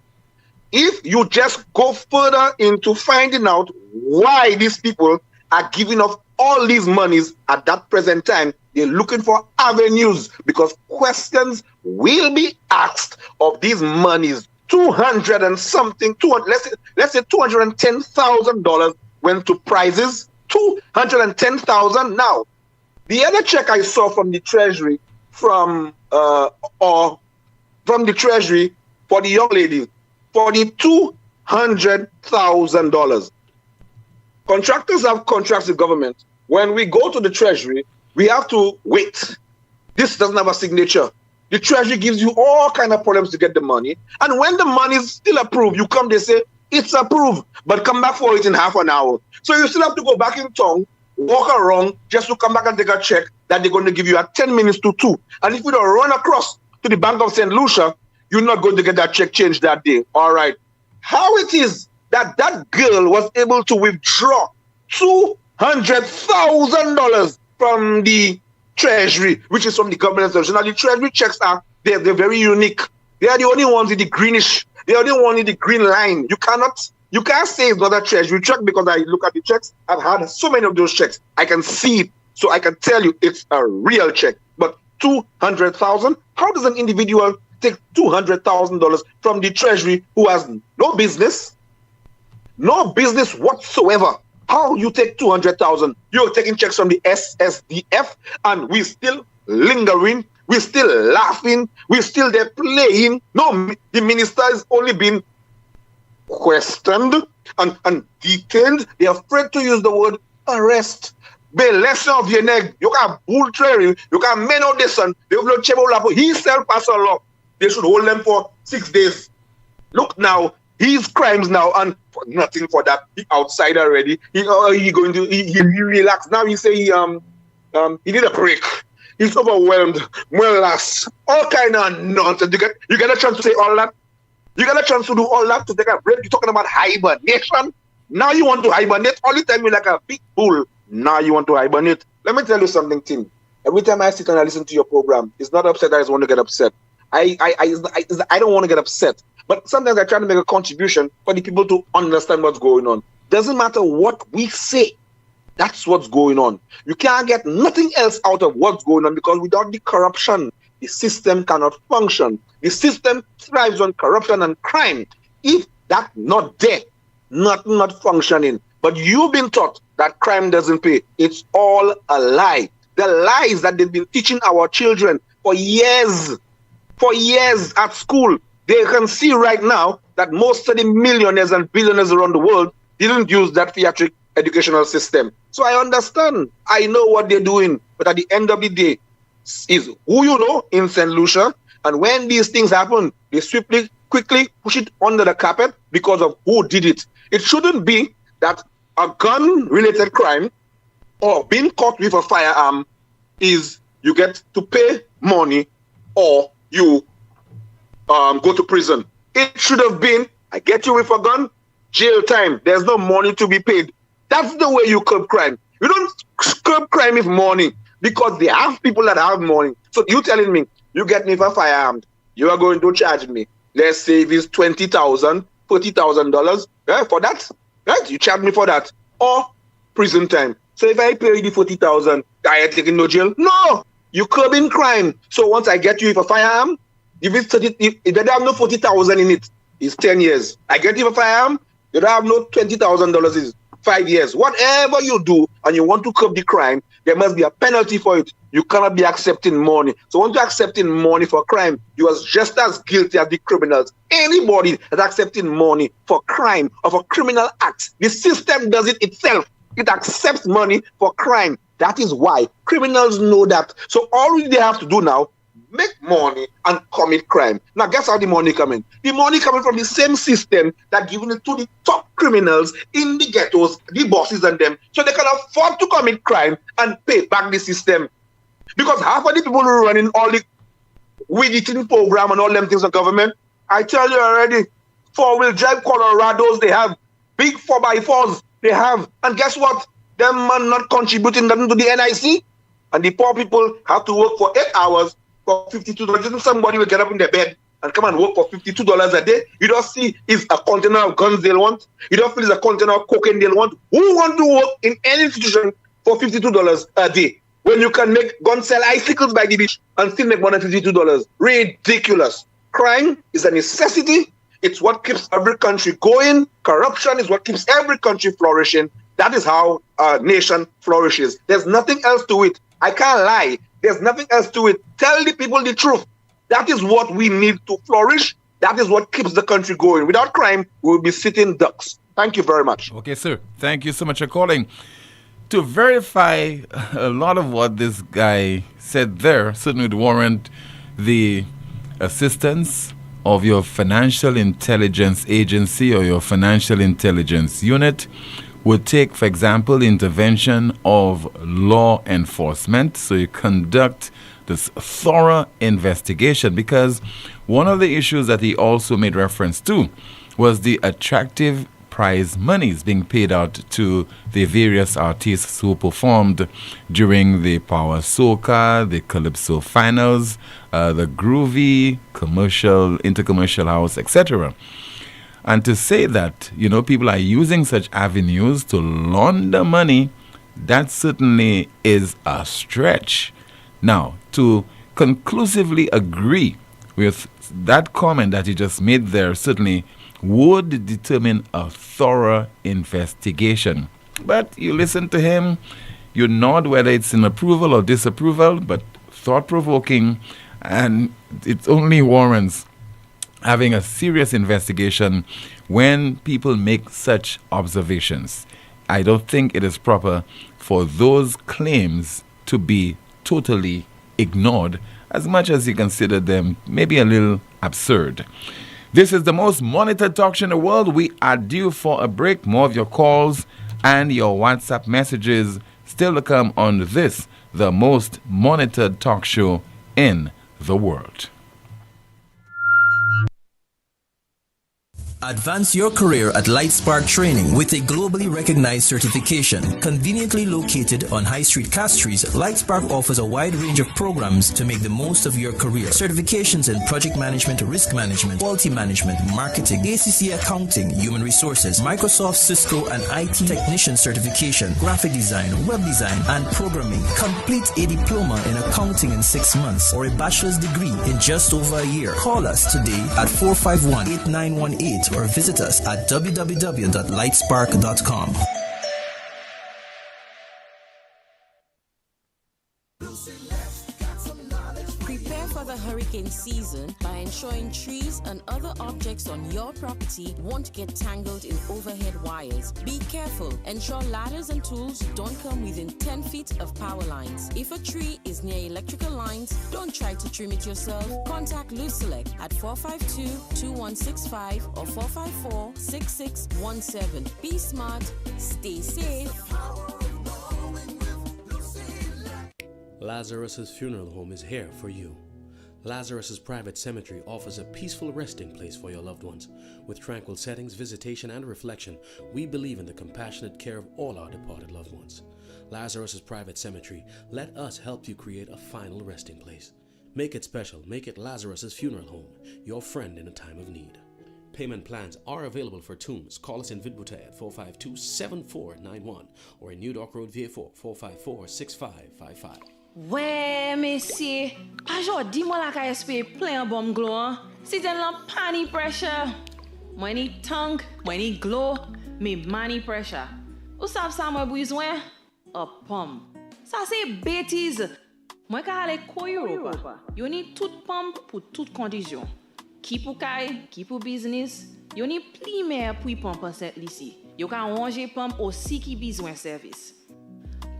if you just go further into finding out why these people are giving up all these monies at that present time, they're looking for avenues, because questions will be asked of these monies. 200 and something, let's say $210,000 went to prizes. 210,000. Now, the other check I saw from the Treasury, from the Treasury for the young lady, for the $200,000. Contractors have contracts with government. When we go to the Treasury, we have to wait. This doesn't have a signature. The Treasury gives you all kind of problems to get the money. And when the money is still approved, you come, they say, it's approved, but come back for it in half an hour. So you still have to go back in town, walk around, just to come back and take a check that they're going to give you at 10 minutes to 2. And if you don't run across to the Bank of St. Lucia, you're not going to get that check changed that day. All right. how it is that that girl was able to withdraw $200,000 from the Treasury, which is from the government. Now, the Treasury checks they're very unique. They are the only ones with the greenish. They are the only one in the green line. You can't say it's not a Treasury check because I look at the checks. I've had so many of those checks. I can see it, so I can tell you it's a real check. But 200,000? How does an individual take $200,000 from the Treasury who has no business whatsoever? How you take 200,000? You're taking checks from the SSDF, and we're still lingering. We're still laughing. We're still there playing. No, the minister is only been questioned and detained. They're afraid to use the word arrest. Be lesson of your neck. You can bull trail. You can men out this son. They will not he self-pass a law. They should hold them for 6 days. Look now, his crimes now, and for nothing for that. He outside already. He relaxed. Now he say he need a break. He's overwhelmed. Well, last all kind of nonsense. You get a chance to say all that. You get a chance to do all that to take a break. You're talking about hibernation. Now you want to hibernate. All the time you're like a big bull. Now you want to hibernate. Let me tell you something, Tim. Every time I sit and I listen to your program, it's not upset. I just want to get upset. I don't want to get upset. But sometimes I try to make a contribution for the people to understand what's going on. Doesn't matter what we say. That's what's going on. You can't get nothing else out of what's going on, because without the corruption, the system cannot function. The system thrives on corruption and crime. If that's not there, not functioning. But you've been taught that crime doesn't pay. It's all a lie. The lies that they've been teaching our children for years at school. They can see right now that most of the millionaires and billionaires around the world didn't use that theatric educational system. So I understand. I know what they're doing. But at the end of the day, is who you know in St. Lucia. And when these things happen, they quickly push it under the carpet because of who did it. It shouldn't be that a gun-related crime or being caught with a firearm is you get to pay money or you go to prison. It should have been, I get you with a gun, jail time. There's no money to be paid. That's the way you curb crime. You don't curb crime with money, because they have people that have money. So you telling me, you get me for firearm, you are going to charge me, let's say if it's $20,000, $40,000 for that, right? You charge me for that, or prison time. So if I pay you the $40,000, I ain't taking no jail. No, you curbing crime. So once I get you with a firearm, if they don't have no $40,000 in it, it's 10 years. I get you a firearm, you don't have no $20,000, is 5 years. Whatever you do and you want to curb the crime, there must be a penalty for it. You cannot be accepting money. So when you're accepting money for crime, you are just as guilty as the criminals. Anybody that's accepting money for crime or for criminal acts, the system does it itself. It accepts money for crime. That is why criminals know that. So all they have to do now, make money and commit crime. Now, guess how the money coming? The money coming from the same system that giving it to the top criminals in the ghettos, the bosses and them, so they can afford to commit crime and pay back the system. Because half of the people who are running all the weed eating program and all them things of government, I tell you already, 4-wheel drive Colorados, they have big 4x4s, they have. And guess what? Them man not contributing nothing to the NIC. And the poor people have to work for 8 hours for $52. Somebody will get up in their bed and come and work for $52 a day. You don't see it's a container of guns they'll want. You don't feel it's a container of cocaine they'll want. Who want to work in any institution for $52 a day when you can gun sell icicles by the beach and still make more than $52? Ridiculous. Crime is a necessity. It's what keeps every country going. Corruption is what keeps every country flourishing. That is how a nation flourishes. There's nothing else to it. I can't lie. There's nothing else to it. Tell the people the truth. That is what we need to flourish. That is what keeps the country going. Without crime, we will be sitting ducks. Thank you very much. Okay, sir. Thank you so much for calling. To verify a lot of what this guy said there, certainly would warrant the assistance of your financial intelligence agency or your financial intelligence unit. Would take, for example, intervention of law enforcement. So you conduct this thorough investigation, because one of the issues that he also made reference to was the attractive prize monies being paid out to the various artists who performed during the Power Soca, the Calypso Finals, the Groovy, Commercial, Intercommercial House, etc. And to say that, people are using such avenues to launder money, that certainly is a stretch. Now, to conclusively agree with that comment that he just made there, certainly would determine a thorough investigation. But you listen to him, you nod whether it's in approval or disapproval, but thought-provoking, and it only warrants having a serious investigation when people make such observations. I don't think it is proper for those claims to be totally ignored, as much as you consider them maybe a little absurd. This is the most monitored talk show in the world. We are due for a break. More of your calls and your WhatsApp messages still to come on this, the most monitored talk show in the world. Advance your career at LightSpark Training with a globally recognized certification. Conveniently located on High Street, Castries, LightSpark offers a wide range of programs to make the most of your career. Certifications in project management, risk management, quality management, marketing, ACC accounting, human resources, Microsoft, Cisco, and IT technician certification, graphic design, web design, and programming. Complete a diploma in accounting in 6 months or a bachelor's degree in just over a year. Call us today at 451-8918 or visit us at www.lightspark.com. Prepare for the hurricane season by ensuring trees and other objects on your property won't get tangled in overhead wires. Be careful. Ensure ladders and tools don't come within 10 feet of power lines. If a tree is near electrical lines, don't try to trim it yourself. Contact Lucelect at 452-2165 or 454-6617. Be smart, stay safe. Lazarus's Funeral Home is here for you. Lazarus's Private Cemetery offers a peaceful resting place for your loved ones. With tranquil settings, visitation, and reflection, we believe in the compassionate care of all our departed loved ones. Lazarus's Private Cemetery, let us help you create a final resting place. Make it special. Make it Lazarus's Funeral Home, your friend in a time of need. Payment plans are available for tombs. Call us in Vidbuta at 452-7491 or in New Dock Road, VA4, 454-6555. Ouais, messieurs, pas jodi moi la ka espérer plein bon glow. Si t'en la pani pressure. Moi ni tongue, moi ni glow, me money pressure. Ou savez ça moi besoin? A pomme. Ça c'est bêtise. Moi ka aller ko Europa. You need toute pomme pour toute condition. Qui pour kay, qui pour business. You need pli mer pour pomme cette ici. You ka ranger pomme aussi qui besoin service.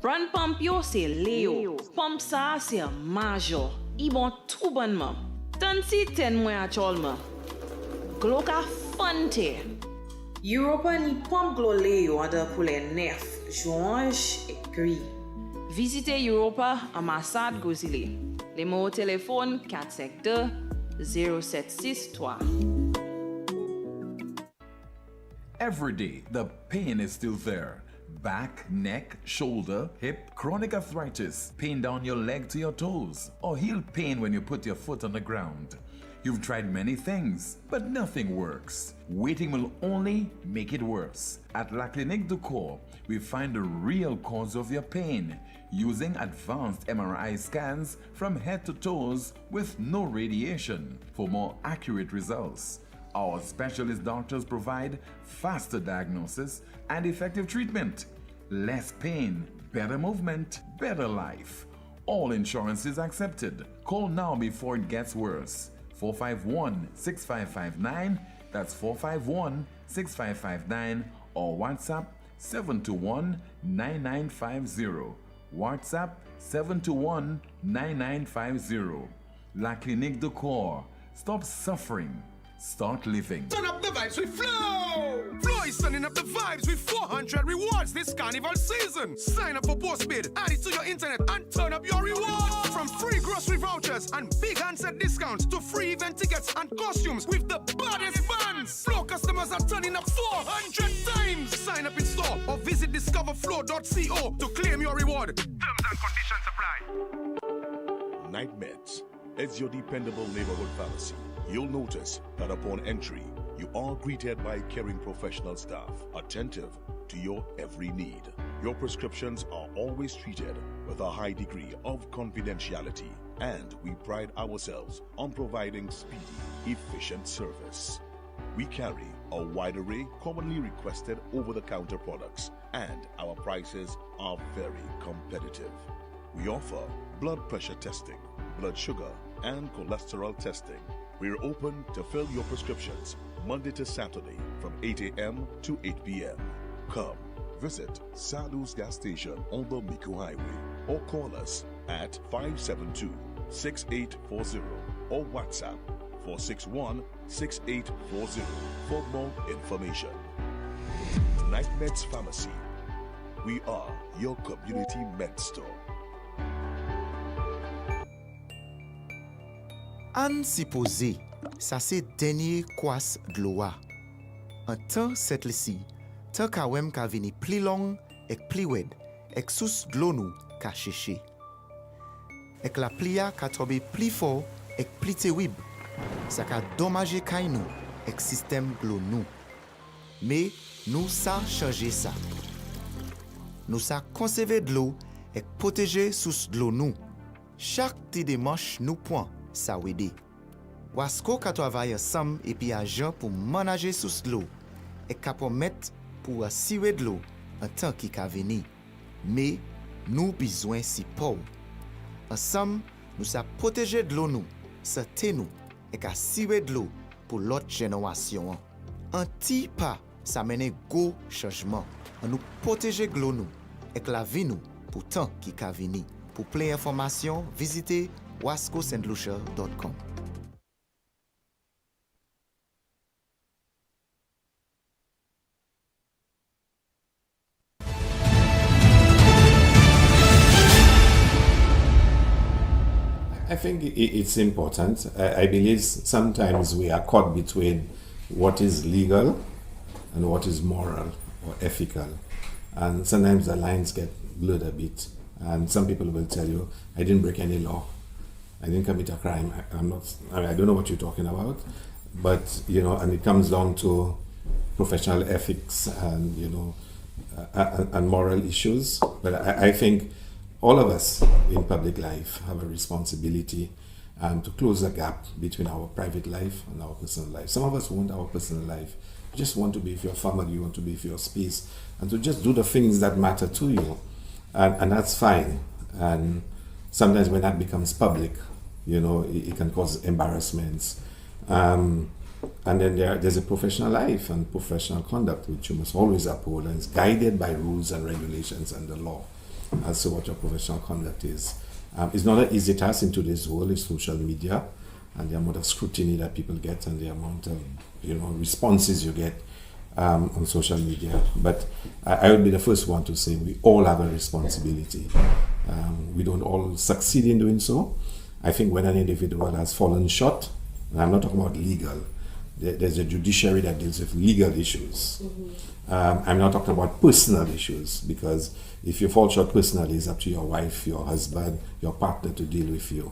Brand pump yo c'est Léo. Pump ça c'est Major. I bon tout bonnement. Tant si ten moins actuellement. Glo ka fante. Europa ni pump glo Léo under pour les 9 juin et gris. Visitez Europa ambassade Gozile. Les mots au téléphone 452-0763. Every day, the pain is still there. Back, neck, shoulder, hip, chronic arthritis, pain down your leg to your toes, or heel pain when you put your foot on the ground. You've tried many things, but nothing works. Waiting will only make it worse. At La Clinique du Corps, we find the real cause of your pain using advanced MRI scans from head to toes with no radiation for more accurate results. Our specialist doctors provide faster diagnosis and effective treatment. Less pain, better movement, better life. All insurances accepted. Call now before it gets worse. 451-6559, that's 451-6559, or WhatsApp 721-9950. WhatsApp 721-9950. La Clinique du Corps. Stop suffering. Start living. Turn up the vibes with Flow! Flow is turning up the vibes with 400 rewards this carnival season. Sign up for postpaid, add it to your internet, and turn up your rewards. From free grocery vouchers and big handset discounts to free event tickets and costumes with the baddest bands. Flow customers are turning up 400 times. Sign up in store or visit discoverflow.co to claim your reward. Terms and conditions apply. Night Meds is your dependable neighborhood pharmacy. You'll notice that upon entry, you are greeted by caring professional staff, attentive to your every need. Your prescriptions are always treated with a high degree of confidentiality, and we pride ourselves on providing speedy, efficient service. We carry a wide array commonly requested over-the-counter products, and our prices are very competitive. We offer blood pressure testing, blood sugar, and cholesterol testing. We're open to fill your prescriptions Monday to Saturday from 8 a.m. to 8 p.m. Come visit Sadu's gas station on the Miku Highway or call us at 572-6840 or WhatsApp 461-6840 for more information. Night Meds Pharmacy. We are your community med store. An supposé, ça c'est dernier kwas gloa. En temps cette lisi, tant ka wem ka vini pli long, ek pli wed, ek sous dlo nou ka cheche. Ek la plia ka tobe pli fort, ek pli terib. Ça ka dommage kay nou, ek système glo nou. Mais nous sa changer ça. Nous sa conserver de l'eau et protéger sous de l'eau nous. Chaque petit démarche nous point. Ça wede. Wasko ka travaille ensemble et puis agent pour manager sous l'eau et capon mettre pour siwe de l'eau en temps qui ka veni. Mais nous besoin si pauvre. Ensemble, nous sa protéger de l'eau nous, santé nous et ka siwe de l'eau pour l'autre génération. Un petit pas, ça mène gros changement. On nous protéger de l'eau nous et la vie nous pour temps qui ka veni. Pour plus d'informations, visitez wascostlucia.com. I think it's important. I believe sometimes we are caught between what is legal and what is moral or ethical. And sometimes the lines get blurred a bit. And some people will tell you, I didn't break any law. I didn't commit a crime. I don't know what you're talking about. But, and it comes down to professional ethics and, and moral issues. But I think all of us in public life have a responsibility to close the gap between our private life and our personal life. Some of us want our personal life. You just want to be with your family, you want to be with your space, and to just do the things that matter to you. And that's fine. And sometimes when that becomes public, it can cause embarrassments. And then there's a professional life and professional conduct, which you must always uphold, and it's guided by rules and regulations and the law as to what your professional conduct is. It's not an easy task in today's world. It's social media and the amount of scrutiny that people get and the amount of responses you get on social media. But I would be the first one to say we all have a responsibility. We don't all succeed in doing so. I think when an individual has fallen short, and I'm not talking about legal, there's a judiciary that deals with legal issues. I'm not talking about personal issues, because if you fall short personally, it's up to your wife, your husband, your partner to deal with you.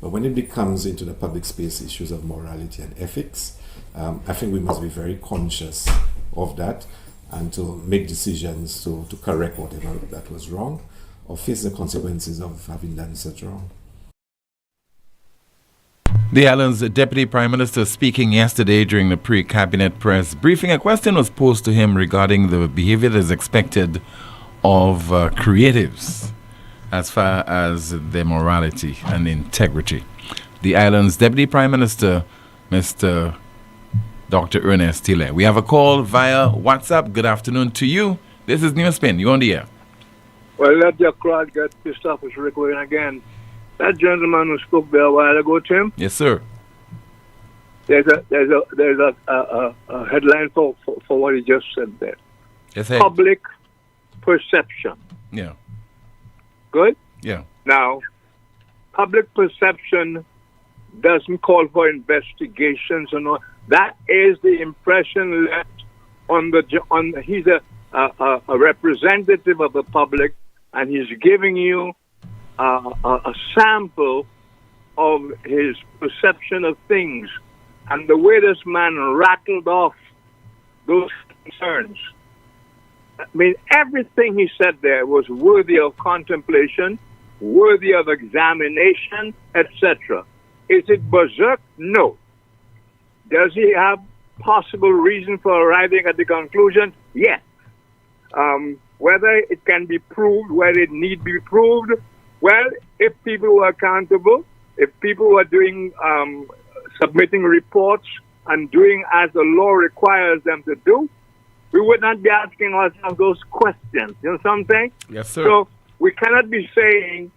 But when it becomes into the public space issues of morality and ethics, I think we must be very conscious of that and to make decisions to correct whatever that was wrong or face the consequences of having done such wrong. The island's Deputy Prime Minister speaking yesterday during the pre-cabinet press briefing. A question was posed to him regarding the behavior that is expected of creatives as far as their morality and integrity. The island's Deputy Prime Minister, Mr. Dr. Ernest Tiller. We have a call via WhatsApp. Good afternoon to you. This is NewsSpin. You're on the air. Well, let the crowd get pissed off with recording again. That gentleman who spoke there a while ago, Tim? Yes, sir. there's a headline for what he just said there. Yes, Public perception. Yeah. Good? Yeah. Now, public perception doesn't call for investigations and all. That is the impression left he's a representative of the public, and he's giving you a sample of his perception of things. And the way this man rattled off those concerns, I mean, everything he said there was worthy of contemplation, worthy of examination, etc. Is it berserk? No. Does he have possible reason for arriving at the conclusion? Yes. Whether it can be proved, whether it need be proved, well, if people were accountable, if people were doing, submitting reports and doing as the law requires them to do, we would not be asking ourselves those questions. You know what I'm saying? Yes, sir. So we cannot be saying,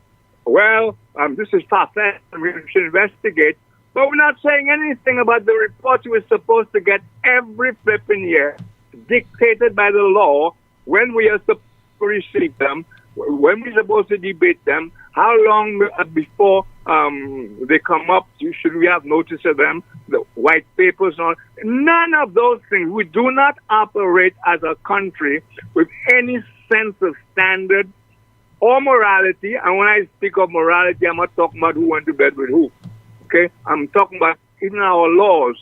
well, this is far-fetched and we should investigate, but we're not saying anything about the reports we're supposed to get every flipping year, dictated by the law, when we are supposed to receive them, when we're supposed to debate them, how long before they come up, should we have notice of them, the white papers and all. None of those things. We do not operate as a country with any sense of standard or morality. And when I speak of morality, I'm not talking about who went to bed with who. Okay? I'm talking about even our laws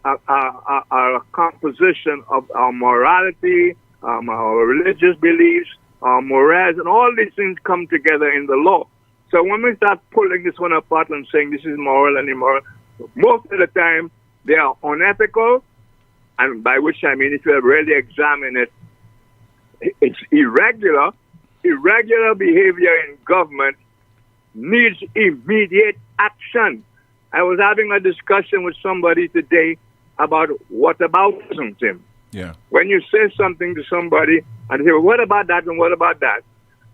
are a composition of our morality, our religious beliefs, our morals, and all these things come together in the law. So when we start pulling this one apart and saying this is moral and immoral, most of the time they are unethical, and by which I mean if you really examine it, it's irregular. Irregular behavior in government needs immediate action. I was having a discussion with somebody today about whataboutism, Tim. Yeah. When you say something to somebody and they say, well, what about that and what about that?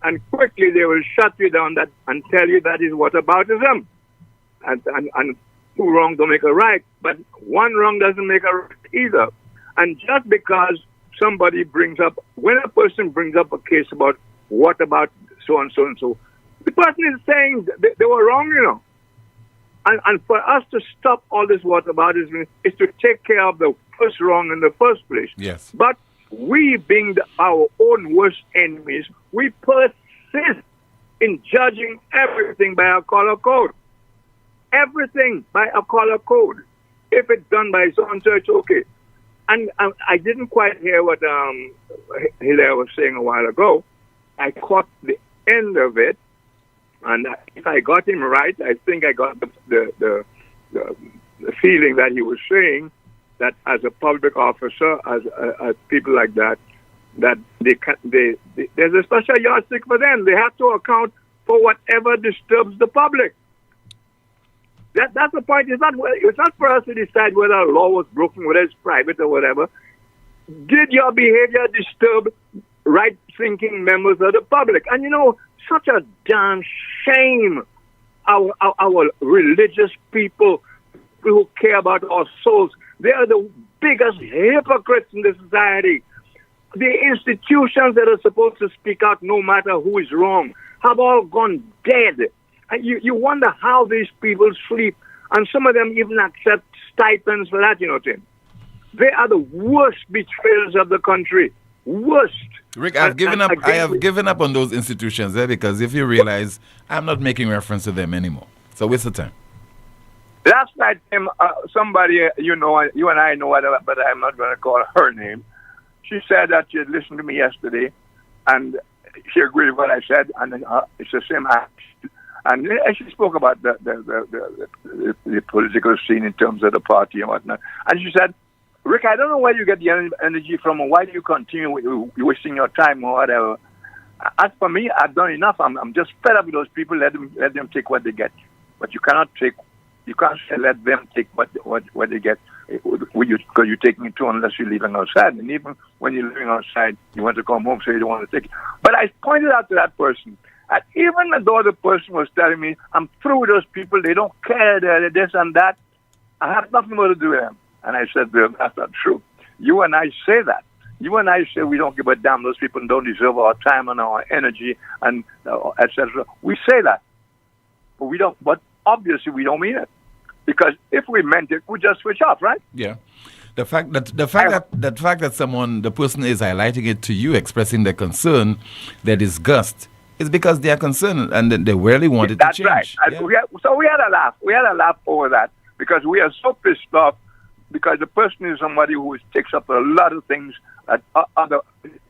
And quickly they will shut you down that and tell you that is whataboutism. And two wrongs don't make a right, but one wrong doesn't make a right either. And just because somebody brings up, when a person brings up a case about what about so and so and so, the person is saying they were wrong, you know. And for us to stop all this whataboutism is to take care of the first wrong in the first place. Yes. But we, being our own worst enemies, we persist in judging everything by a color code. Everything by a color code. If it's done by so-and-so, it's okay. And I didn't quite hear what Hilaire was saying a while ago. I caught the end of it. And if I got him right, I think I got the feeling that he was saying that as a public officer, as people like that, that there's a special yardstick for them. They have to account for whatever disturbs the public. That's the point. It's not for us to decide whether a law was broken, whether it's private or whatever. Did your behavior disturb right-thinking members of the public? And you know, such a damn shame. Our religious people who care about our souls, they are the biggest hypocrites in the society. The institutions that are supposed to speak out no matter who is wrong have all gone dead. And you wonder how these people sleep. And some of them even accept stipends for that, you know, Tim. They are the worst betrayers of the country. Worst. Rick, I have given up on those institutions there because if you realize, I'm not making reference to them anymore. So waste the time. Last night, Tim, somebody, you know, you and I know, but I'm not going to call her name. She said that she had listened to me yesterday, and she agreed with what I said, and it's the same action. And she spoke about the political scene in terms of the party and whatnot. And she said, Rick, I don't know where you get the energy from, or why do you continue wasting your time or whatever. As for me, I've done enough. I'm just fed up with those people. Let them take what they get. But you can't let them take what they get because you're taking it too unless you're leaving outside. And even when you're leaving outside, you want to come home, so you don't want to take it. But I pointed out to that person, and even though the person was telling me, I'm through with those people, they don't care, they're this and that, I have nothing more to do with them. And I said, well, that's not true. You and I say that. You and I say we don't give a damn. Those people don't deserve our time and our energy and etc. We say that, but we don't. But obviously we don't mean it, because if we meant it, we just switch off, right? Yeah. The fact that the person is highlighting it to you, expressing their concern, their disgust, is because they are concerned and they really want it to change. That's right. Yeah. So we had a laugh. We had a laugh over that because we are so pissed off because the person is somebody who takes up a lot of things that other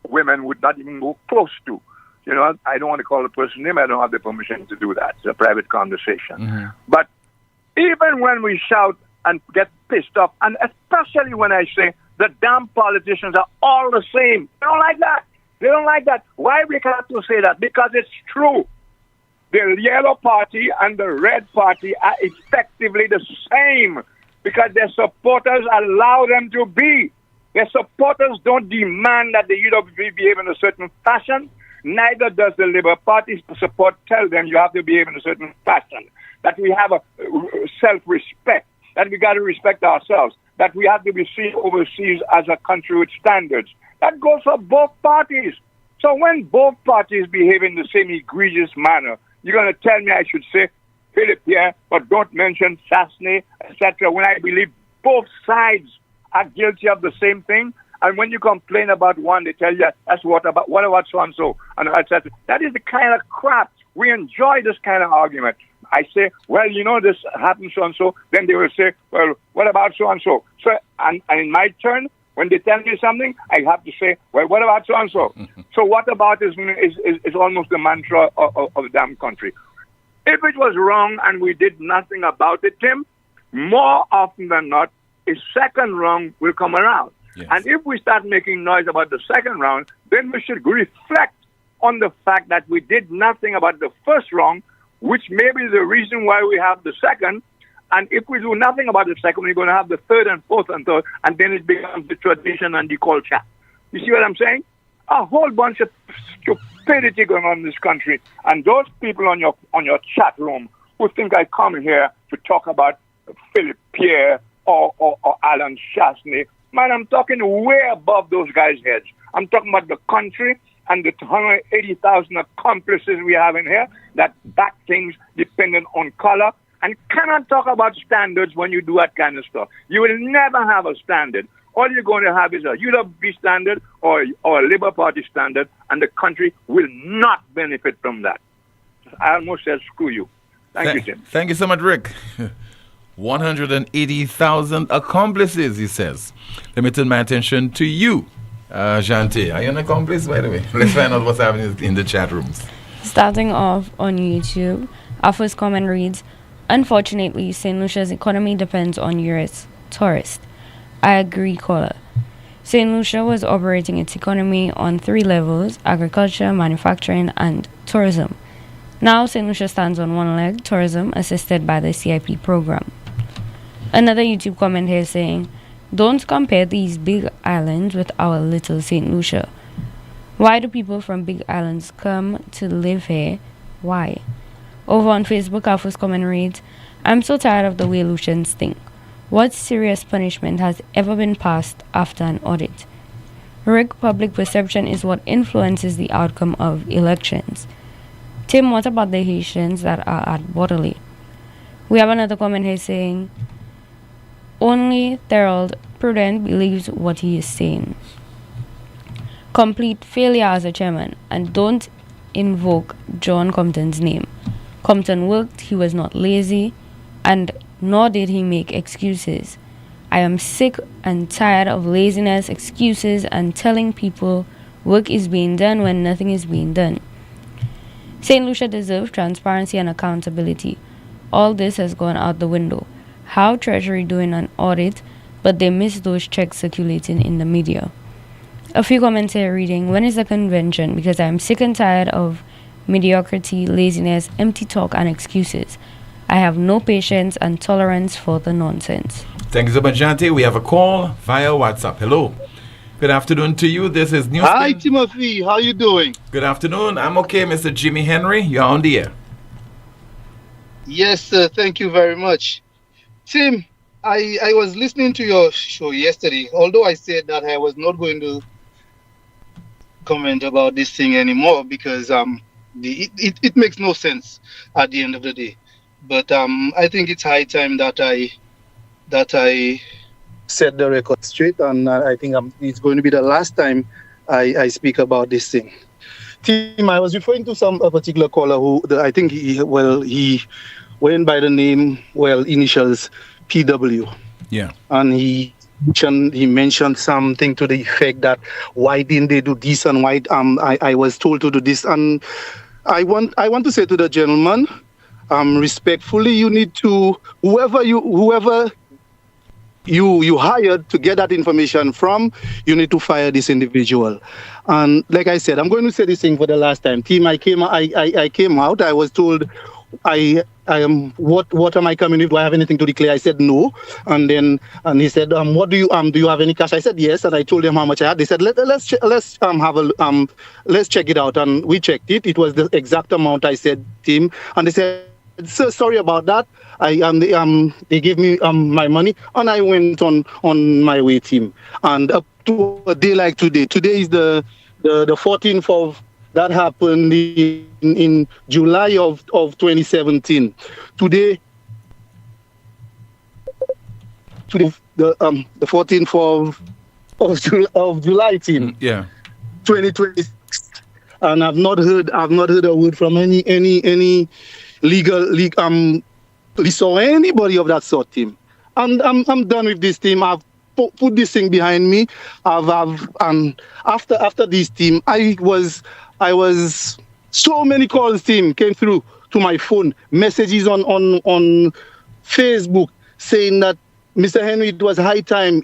women would not even go close to. You know, I don't want to call the person name. I don't have the permission to do that. It's a private conversation. Mm-hmm. But even when we shout and get pissed off, and especially when I say the damn politicians are all the same, they don't like that. They don't like that. Why we have to say that? Because it's true. The yellow party and the red party are effectively the same because their supporters allow them to be. Their supporters don't demand that the UWP behave in a certain fashion. Neither does the Labour Party's support tell them you have to behave in a certain fashion. That we have a self-respect. That we got to respect ourselves. That we have to be seen overseas as a country with standards. That goes for both parties. So when both parties behave in the same egregious manner, you're going to tell me I should say Philip Pierre, but don't mention Sassney, etc., when I believe both sides are guilty of the same thing. And when you complain about one, they tell you, that's what about so-and-so, and etc. That is the kind of crap. We enjoy this kind of argument. I say, well, you know, this happened so-and-so. Then they will say, well, what about so-and-so? So, and in my turn, when they tell me something, I have to say, well, what about so-and-so? So what about is almost the mantra of the damn country. If it was wrong and we did nothing about it, Tim, more often than not, a second round will come around. Yes. And if we start making noise about the second round, then we should reflect on the fact that we did nothing about the first round, which may be the reason why we have the second. And if we do nothing about the second, we're going to have the third and fourth and third, and then it becomes the tradition and the culture. You see what I'm saying? A whole bunch of stupidity going on in this country. And those people on your chat room who think I come here to talk about Philip Pierre or Alan Chasney, man, I'm talking way above those guys' heads. I'm talking about the country and the 180,000 accomplices we have in here that back things dependent on color and cannot talk about standards when you do that kind of stuff. You will never have a standard. All you're going to have is a UWP standard or a Labour Party standard, and the country will not benefit from that. I almost said screw you. Thank you, Tim. Thank you so much, Rick. 180,000 accomplices, he says. Let me turn my attention to you, Jante. Are you an accomplice, by the way? Let's find out what's happening in the chat rooms. Starting off on YouTube, our first comment reads, unfortunately, St. Lucia's economy depends on US tourists. I agree, caller. St. Lucia was operating its economy on 3 levels, agriculture, manufacturing, and tourism. Now, St. Lucia stands on one leg, tourism, assisted by the CIP program. Another YouTube comment here saying, don't compare these big islands with our little St. Lucia. Why do people from big islands come to live here? Why? Over on Facebook, our first comment reads, I'm so tired of the way Lucians think. What serious punishment has ever been passed after an audit? Rigged public perception is what influences the outcome of elections. Tim, what about the Haitians that are at Waterloo? We have another comment here saying, only Thorold Prudent believes what he is saying. Complete failure as a chairman, and don't invoke John Compton's name. Compton worked, he was not lazy, and nor did he make excuses. I am sick and tired of laziness, excuses, and telling people work is being done when nothing is being done. St. Lucia deserves transparency and accountability. All this has gone out the window. How Treasury doing an audit, but they miss those checks circulating in the media. A few comments here reading, when is the convention? Because I'm sick and tired of mediocrity, laziness, empty talk, and excuses. I have no patience and tolerance for the nonsense. Thank you so much, Jante. We have a call via WhatsApp. Hello. Good afternoon to you. This is NewsSpin. Hi, Timothy. How you doing? Good afternoon. I'm okay, Mr. Jimmy Henry. You're on the air. Yes, sir. Thank you very much. Tim, I was listening to your show yesterday, although I said that I was not going to comment about this thing anymore because it makes no sense at the end of the day. But I think it's high time that I set the record straight, and I think it's going to be the last time I speak about this thing. Tim, I was referring to a particular caller who I think he went by the name, initials PW. Yeah. And he mentioned something to the effect that why didn't they do this and why I was told to do this. And I want to say to the gentleman, respectfully, you need to whoever you hired to get that information from, you need to fire this individual. And like I said, I'm going to say this thing for the last time. Team, I came out. I was told, I am. What am I coming with? Do I have anything to declare? I said no. And he said, what do you have any cash? I said yes, and I told them how much I had. They said let's check it out, and we checked it. It was the exact amount I said, Team, and they said, so sorry about that. They gave me my money, and I went on my way, Team. And up to a day like today. Today is the 14th of that happened in July of 2017. Today the 14th of July, Team. Yeah. 2026. And I've not heard a word from any legal police or anybody of that sort, Team. And I'm done with this, Team. I've put this thing behind me. After this, Team, I was so many calls, Team, came through to my phone, messages on Facebook saying that, Mr. Henry, it was high time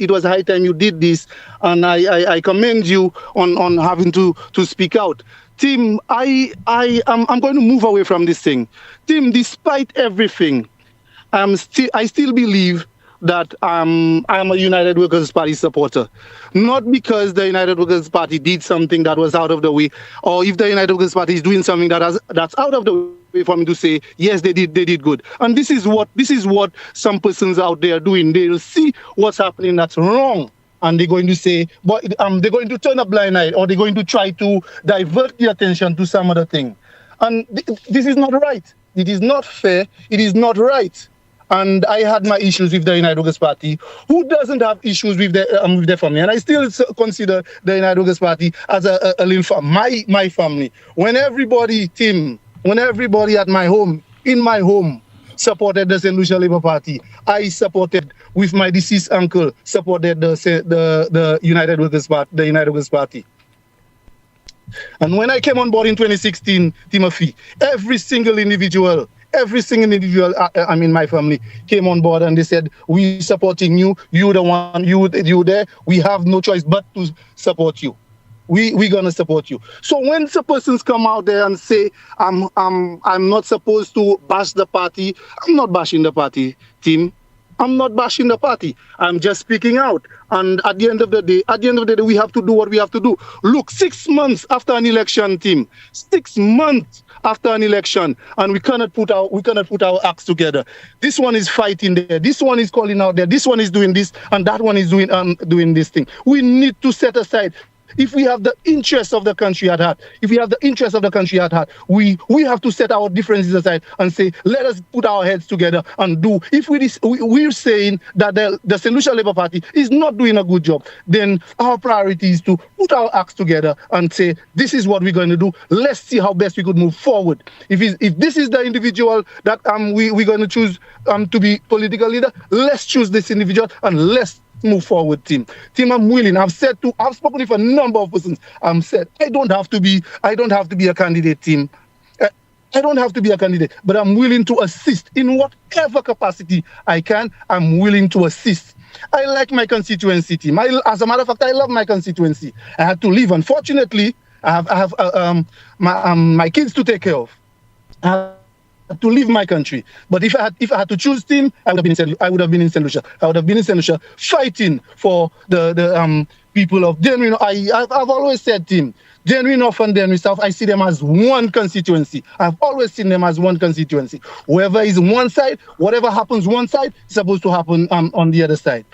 you did this, and I commend you on having to speak out. Team, I'm going to move away from this thing. Team, despite everything, I still believe that I'm a United Workers' Party supporter. Not because the United Workers' Party did something that was out of the way, or if the United Workers' Party is doing something that's out of the way for me to say, yes, they did good. And this is what some persons out there are doing. They'll see what's happening that's wrong, and they're going to say, but they're going to turn a blind eye, or they're going to try to divert the attention to some other thing. And this is not right. It is not fair. It is not right. And I had my issues with the United Workers' Party. Who doesn't have issues with their family? And I still consider the United Workers' Party as a little family, my family. When everybody at my home, in my home, supported the St. Lucia Labour Party, I supported, with my deceased uncle, supported the United Workers' Party. And when I came on board in 2016, Timothy, every single individual in my family came on board, and they said, we supporting you, you there, we have no choice but to support you. We're gonna support you. So when some persons come out there and say, I'm not supposed to bash the party, I'm not bashing the party, Tim. I'm not bashing the party. I'm just speaking out. And at the end of the day, we have to do what we have to do. Look, 6 months after an election, Tim, 6 months after an election, and we cannot put our acts together. This one is fighting there. This one is calling out there. This one is doing this, and that one is doing this thing. We need to set aside. If we have the interests of the country at heart, we have to set our differences aside and say, let us put our heads together and do. If we're saying that the St. Lucia Labour Party is not doing a good job, then our priority is to put our acts together and say, this is what we're going to do. Let's see how best we could move forward. If this is the individual that we're going to choose to be political leader, let's choose this individual and let's move forward, Tim. Tim, I'm willing. I've spoken with a number of persons. I'm said I don't have to be a candidate, Tim. I don't have to be a candidate, but I'm willing to assist in whatever capacity I can. I'm willing to assist. I like my constituency, Tim. As a matter of fact, I love my constituency. I had to leave. Unfortunately, I have my kids to take care of. I to leave my country. But if I had to choose team, I would have been in St. Lucia. I would have been in St. Lucia fighting for the people of Denry North. I've always said team. Denry North and Denry South, I see them as one constituency. I've always seen them as one constituency. Whoever is on one side, whatever happens one side, is supposed to happen on the other side.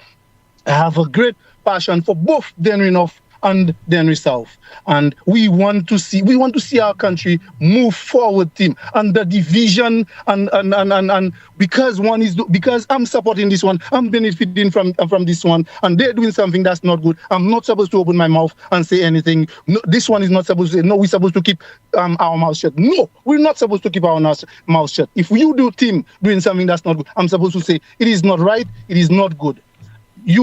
I have a great passion for both Denry North and Denry South, and we want to see our country move forward, team. And the division and because I'm supporting this one, I'm benefiting from this one, and they're doing something that's not good. I'm not supposed to open my mouth and say anything. No, this one is not supposed to say no. We're supposed to keep our mouth shut. No, we're not supposed to keep our mouth shut. If you do team doing something that's not good, I'm supposed to say it is not right. It is not good.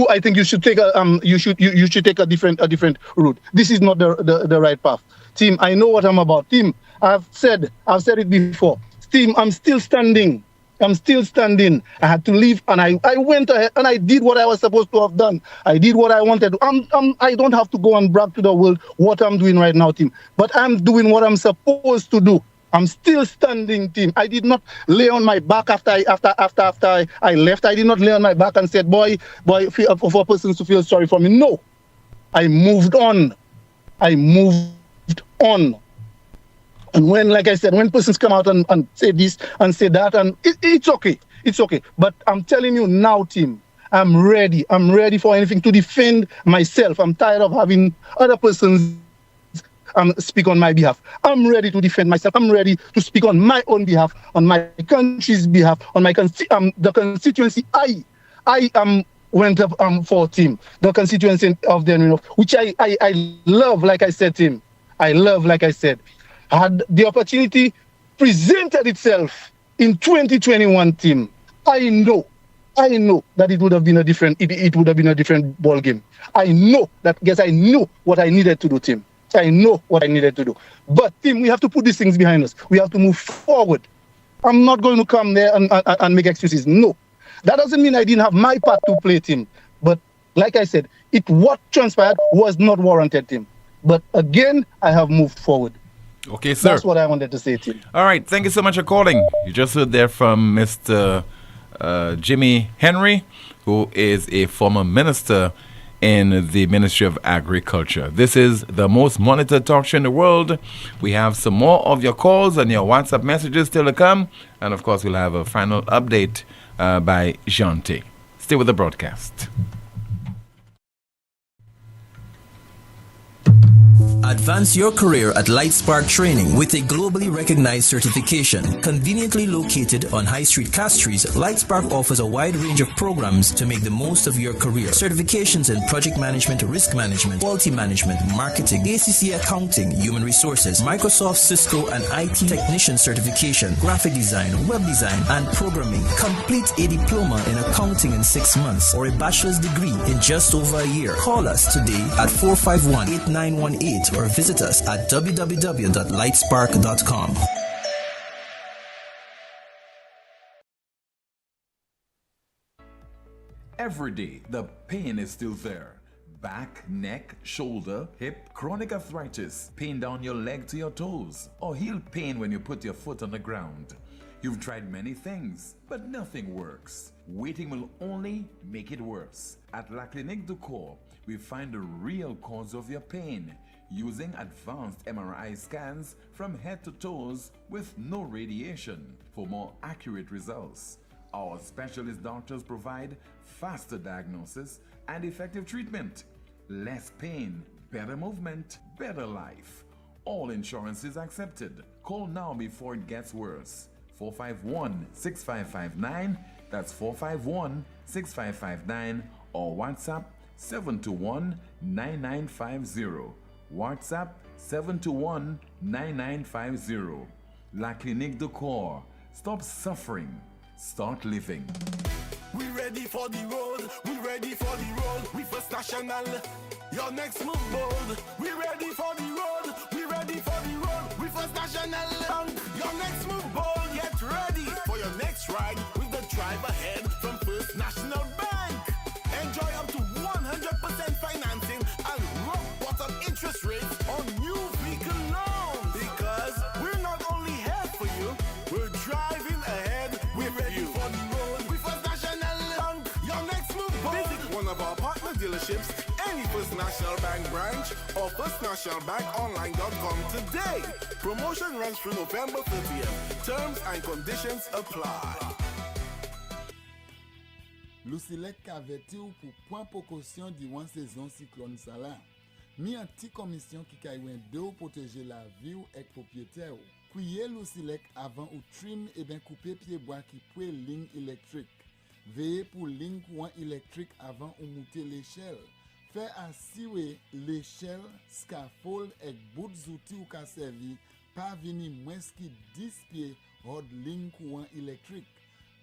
I think you should take a different route. This is not the right path. Team, I know what I'm about. Team, I've said it before. Team, I'm still standing. I had to leave, and I went ahead and I did what I was supposed to have done. I did what I wanted to. I don't have to go and brag to the world what I'm doing right now, team. But I'm doing what I'm supposed to do. I'm still standing, team. I did not lay on my back after I left. I did not lay on my back and said, boy, for persons to feel sorry for me. No, I moved on. And when, like I said, when persons come out and say this and say that, and it's okay. But I'm telling you now, team, I'm ready. I'm ready for anything to defend myself. I'm tired of having other persons speak on my behalf. I'm ready to defend myself. I'm ready to speak on my own behalf, on my country's behalf, on my the constituency I went up for, team. The constituency of Denry North, which I love, like I said, team. I love, like I said. Had the opportunity presented itself in 2021, team, I know that it would have been a different ball game. I know that, guess I knew what I needed to do, team. I know what I needed to do. But, team, we have to put these things behind us. We have to move forward. I'm not going to come there and make excuses. No. That doesn't mean I didn't have my part to play, team. But, like I said, what transpired was not warranted, team. But, again, I have moved forward. Okay, sir. That's what I wanted to say, team. All right. Thank you so much for calling. You just heard there from Mr. Jimmy Henry, who is a former minister in the Ministry of Agriculture. This is the most monitored talk show in the world. We have some more of your calls and your WhatsApp messages still to come. And of course, we'll have a final update by Jante. Stay with the broadcast. Advance your career at Lightspark Training with a globally recognized certification. Conveniently located on High Street, Castries, Lightspark offers a wide range of programs to make the most of your career. Certifications in project management, risk management, quality management, marketing, ACC accounting, human resources, Microsoft, Cisco, and IT technician certification, graphic design, web design, and programming. Complete a diploma in accounting in 6 months or a bachelor's degree in just over a year. Call us today at 451-8918 or visit us at www.lightspark.com. Every day, the pain is still there. Back, neck, shoulder, hip, chronic arthritis, pain down your leg to your toes, or heel pain when you put your foot on the ground. You've tried many things, but nothing works. Waiting will only make it worse. At La Clinique du Corps, we find the real cause of your pain using advanced MRI scans from head to toes with no radiation for more accurate results. Our specialist doctors provide faster diagnosis and effective treatment. Less pain, better movement, better life. All insurances accepted. Call now before it gets worse. 451-6559, that's 451-6559, or WhatsApp 721-9950. WhatsApp 721-9950. La Clinique du Corps. Stop suffering. Start living. We ready for the road. We ready for the road. We first national. Your next move bold. We ready for the road. We ready for the road. We first national. Your next move bold. Get ready for your next ride with the drive ahead from First National Bank. Enjoy up to 100% financing and rock bottom interest rates on new vehicle loans. Because we're not only here for you, we're driving partnerships, any First National Bank branch or firstnationalbankonline.com today. Promotion runs through November 30th. Terms and conditions apply. Lucilec averti ou pour point précaution durant saison cyclone Salah. Mi an ti commission qui kaywen de ou protéger la vie ou ek propriétaire ou. Kouye Lucilec avant ou trim et ben couper pied bois qui pouet ligne électrique. Veillez pour ligne courant électrique avant ou monter l'échelle. Fait assurer l'échelle, scaffold et bout d'outil ou ka servi pas venir moins qui 10 pieds hors ligne courant électrique.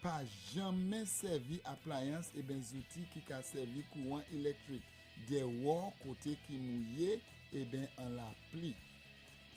Pas jamais servi appliance et ben outils qui ka servi courant électrique. Des wall côté qui mouillé et ben en la pli.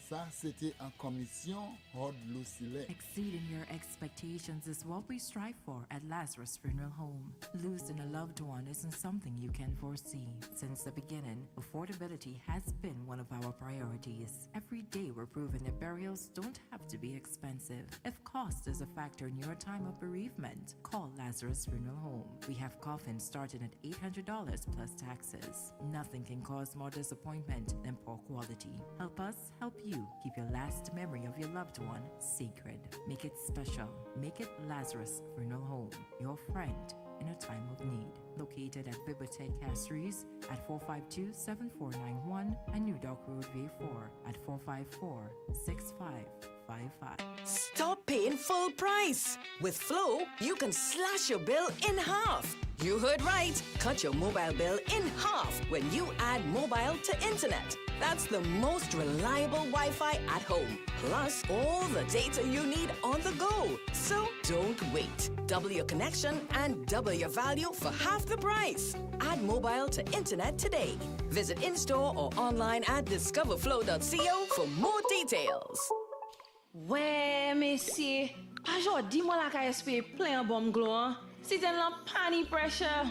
Ça, c'était en commission hors de Lucilec. Exceeding your expectations is what we strive for at Lazarus Funeral Home. Losing a loved one isn't something you can foresee. Since the beginning, affordability has been one of our priorities. Every day we're proving that burials don't have to be expensive. If cost is a factor in your time of bereavement, call Lazarus Funeral Home. We have coffins starting at $800 plus taxes. Nothing can cause more disappointment than poor quality. Help us help you. Keep your last memory of your loved one sacred. Make it special. Make it Lazarus Funeral Home, your friend in a time of need. Located at Bibliothèque Castries at 452-7491 and New Dock Road V4 at 454-6555. Stop paying full price. With Flow, you can slash your bill in half. You heard right. Cut your mobile bill in half when you add mobile to internet. That's the most reliable Wi-Fi at home. Plus, all the data you need on the go. So don't wait. Double your connection and double your value for half the price. Add mobile to internet today. Visit in-store or online at discoverflow.co for more details. Ouais, messieurs, pas jodi moi la ka espérer plein bon glow, hein. Si t'en la pani pressure.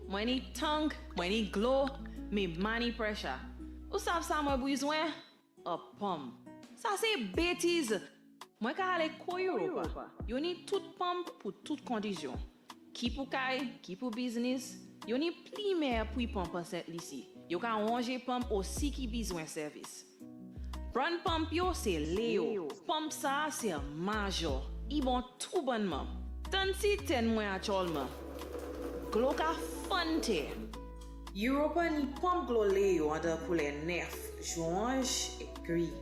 Moi ni tongue, moi ni glow, me money pressure. Ou savez ça moi besoin? A pomme. Ça c'est bêtise. Moi ka aller ko Europa. Yo ni toute pomme pour toute condition. Qui pour kay, qui pour business. Yo ni pli mer pour pomme pour cette ici. Yo ka ranger pomme aussi qui besoin service. Prendre pomme yo c'est Léo. Pomme ça c'est major. Ils vont tout bonnement. Tant si ten moins actuellement. Glo ka fante. Europa ni pomme glo Léo en de couleur neuf, orange et gris.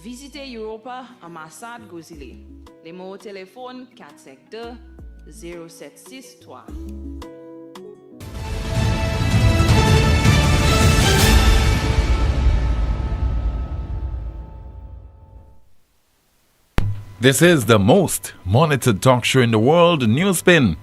Visitez Europa ambassade Gozile. Les mots au téléphone 452-0763. This is the most monitored talk show in the world, NewsSpin.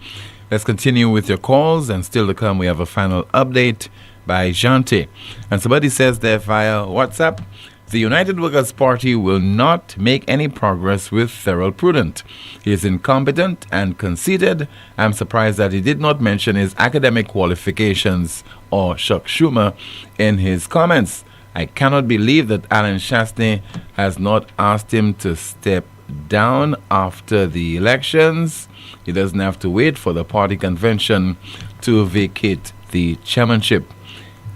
Let's continue with your calls, and still to come we have a final update by Jante. And somebody says there via WhatsApp, the United Workers' Party will not make any progress with Thurl Prudent. He is incompetent and conceited. I'm surprised that he did not mention his academic qualifications or Chuck Schumer in his comments. I cannot believe that Alan Chastney has not asked him to step down after the elections. He doesn't have to wait for the party convention to vacate the chairmanship.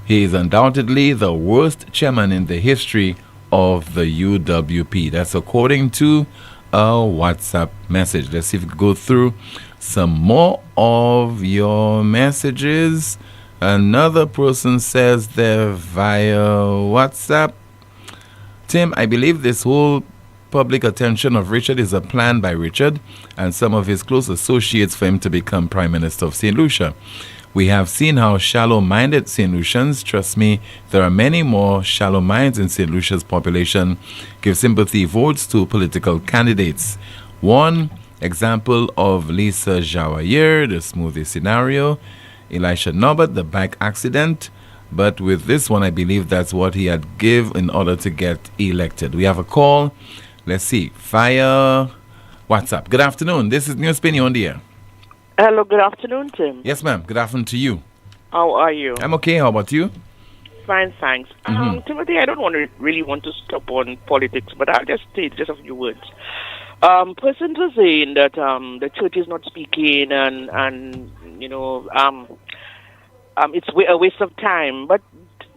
He is undoubtedly the worst chairman in the history of the UWP. That's according to a WhatsApp message. Let's see if we can go through some more of your messages. Another person says there via WhatsApp, Tim, I believe this whole public attention of Richard is a plan by Richard and some of his close associates for him to become Prime Minister of St. Lucia. We have seen how shallow-minded St. Lucians, trust me, there are many more shallow minds in St. Lucia's population, give sympathy votes to political candidates. One example of Lisa Jawayer, the smoothie scenario, Elisha Norbert, the bike accident, but with this one, I believe that's what he had give in order to get elected. We have a call. Let's see. Via WhatsApp. Good afternoon. This is NewsSpin on the air. Hello, good afternoon, Tim. Yes, ma'am. Good afternoon to you. How are you? I'm okay. How about you? Fine, thanks. Timothy, I don't really want to stop on politics, but I'll just state just a few words. Persons are saying that the church is not speaking and it's a waste of time. But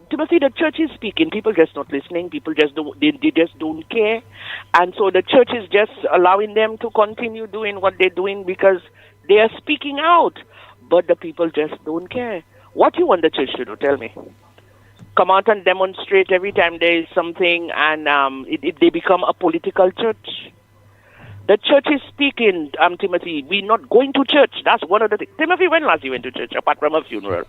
Timothy, the church is speaking. People just not listening. People just don't. They just don't care, and so the church is just allowing them to continue doing what they're doing because they are speaking out. But the people just don't care. What you want the church to do? Tell me. Come out and demonstrate every time there is something, and they become a political church. The church is speaking, Timothy. We're not going to church. That's one of the things. Timothy, when last you went to church, apart from a funeral?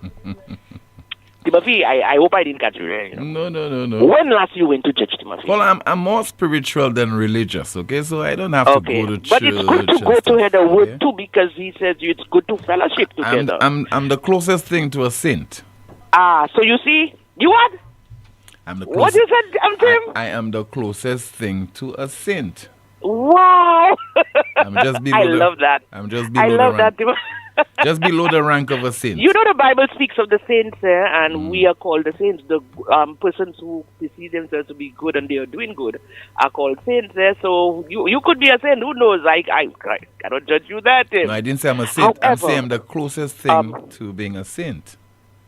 Timothy, I hope I didn't catch you there. No. When last you went to church, Timothy? Well, I'm more spiritual than religious, okay? So I don't have to go to church. But it's good to go to hear the word too, because he says it's good to fellowship together. I'm the closest thing to a saint. So you see, you what? What you said, Tim? I am the closest thing to a saint. Wow! I'm just below I love that. I'm just below I love that. just below the rank of a saint. You know the Bible speaks of the saints, and we are called the saints. The persons who perceive themselves to be good and they are doing good are called saints. So you could be a saint. Who knows? I cannot judge you that. Tim. No, I didn't say I'm a saint. I'm saying I'm the closest thing to being a saint.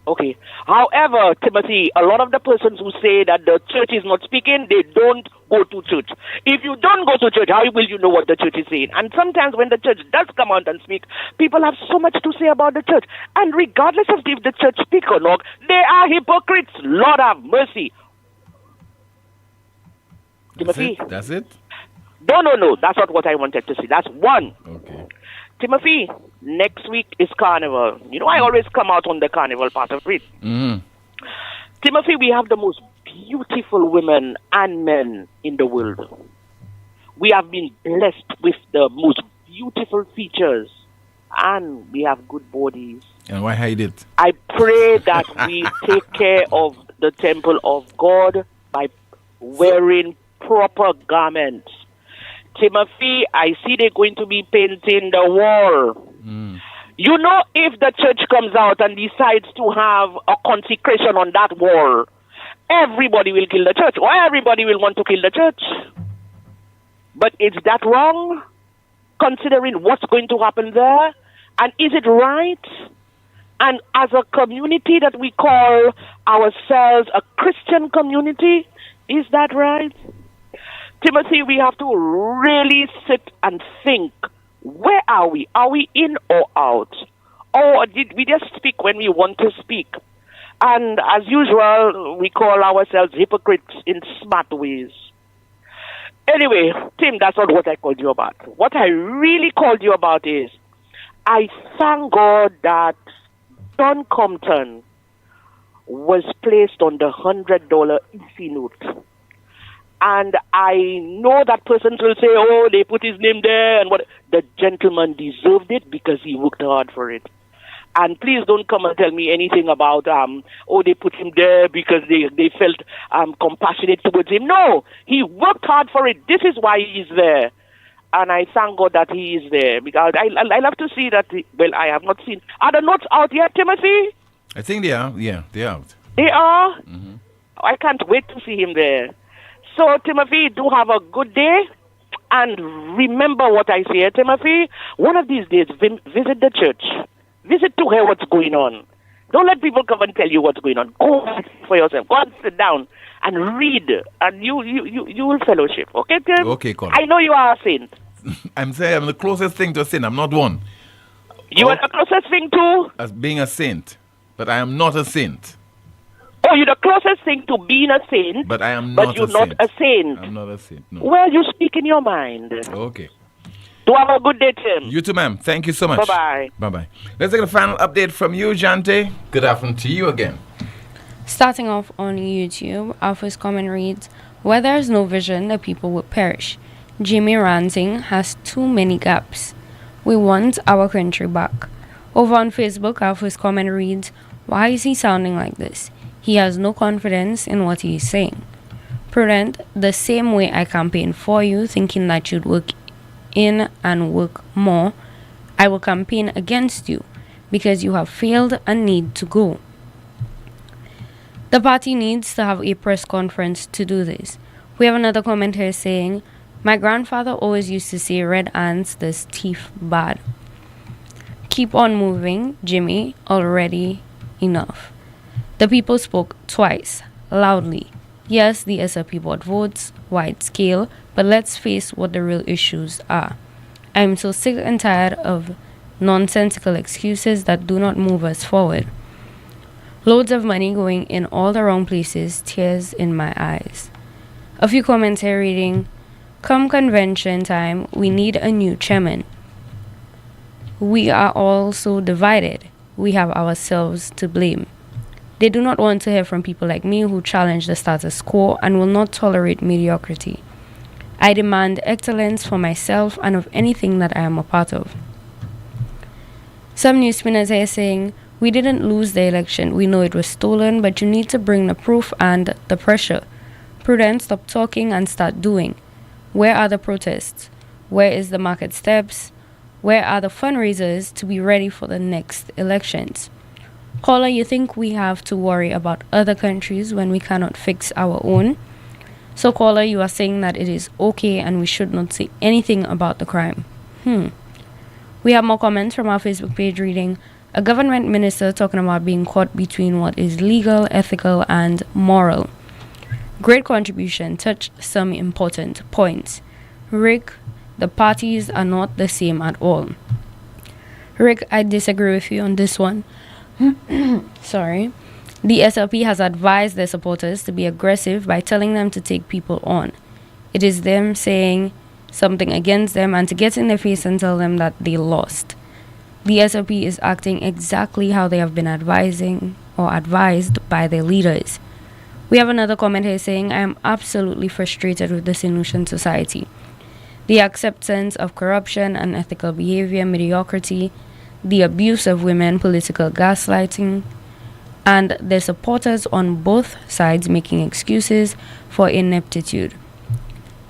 Okay. However, Timothy, a lot of the persons who say that the church is not speaking, they don't go to church. If you don't go to church, how will you know what the church is saying? And sometimes when the church does come out and speak, people have so much to say about the church. And regardless of if the church speak or not, they are hypocrites. Lord have mercy. Timothy? That's it? No. That's not what I wanted to say. That's one. Okay. Timothy, next week is Carnival. You know, I always come out on the Carnival part of it. Timothy, we have the most beautiful women and men in the world. We have been blessed with the most beautiful features, and we have good bodies. And why hide it? I pray that we take care of the temple of God by wearing proper garments. Timothy, I see they're going to be painting the wall. You know, if the church comes out and decides to have a consecration on that wall, everybody will kill the church, or everybody will want to kill the church. But is that wrong, considering what's going to happen there? And is it right? And as a community that we call ourselves a Christian community, is that right? Timothy, we have to really sit and think, where are we? Are we in or out? Or did we just speak when we want to speak? And as usual, we call ourselves hypocrites in smart ways. Anyway, Tim, that's not what I called you about. What I really called you about is, I thank God that John Compton was placed on the $100 easy note. And I know that person will say, oh, they put his name there, and what. The gentleman deserved it because he worked hard for it. And please don't come and tell me anything about, they put him there because they felt compassionate towards him. No, he worked hard for it. This is why he's there. And I thank God that he is there, because I love to see that. I have not seen. Are the notes out yet, Timothy? I think they are. Yeah, they're out. They are? Mm-hmm. I can't wait to see him there. So, Timothy, do have a good day. And remember what I say, Timothy. One of these days, visit the church. Visit to hear what's going on. Don't let people come and tell you what's going on. Go for yourself. Go and sit down and read. And you will fellowship. Okay, Tim? Okay, Colin. I know you are a saint. I'm saying I'm the closest thing to a saint. I'm not one. You are the closest thing to? As being a saint. But I am not a saint. Oh, you're the closest thing to being a saint. But I am not a saint. But you're not a saint. I'm not a saint, no. Well, you speak in your mind. Okay. Do have a good day, Tim. You too, ma'am. Thank you so much. Bye-bye. Bye-bye. Let's take a final update from you, Jante. Good afternoon to you again. Starting off on YouTube, our first comment reads, where there is no vision, the people will perish. Jimmy ranting has too many gaps. We want our country back. Over on Facebook, our first comment reads, why is he sounding like this? He has no confidence in what he is saying. Prudent, the same way I campaign for you, thinking that you'd work in and work more, I will campaign against you because you have failed and need to go. The party needs to have a press conference to do this. We have another comment here saying, my grandfather always used to say red ants, this teeth bad. Keep on moving, Jimmy, already enough. The people spoke twice, loudly. Yes, the SLP bought votes, wide scale, but let's face what the real issues are. I am so sick and tired of nonsensical excuses that do not move us forward. Loads of money going in all the wrong places, tears in my eyes. A few comments here reading, come convention time, we need a new chairman. We are all so divided. We have ourselves to blame. They do not want to hear from people like me who challenge the status quo and will not tolerate mediocrity. I demand excellence for myself and of anything that I am a part of. Some news spinners are saying, we didn't lose the election. We know it was stolen, but you need to bring the proof and the pressure. Prudence, stop talking and start doing. Where are the protests? Where is the market steps? Where are the fundraisers to be ready for the next elections? Caller, you think we have to worry about other countries when we cannot fix our own? So, caller, you are saying that it is okay and we should not say anything about the crime. We have more comments from our Facebook page reading, a government minister talking about being caught between what is legal, ethical, and moral. Great contribution, touched some important points. Rick, the parties are not the same at all. Rick, I disagree with you on this one. Sorry. The SLP has advised their supporters to be aggressive by telling them to take people on. It is them saying something against them and to get in their face and tell them that they lost. The SLP is acting exactly how they have been advised by their leaders. We have another comment here saying, I am absolutely frustrated with the St. Lucian society. The acceptance of corruption, unethical behavior, mediocrity, the abuse of women, political gaslighting, and their supporters on both sides making excuses for ineptitude.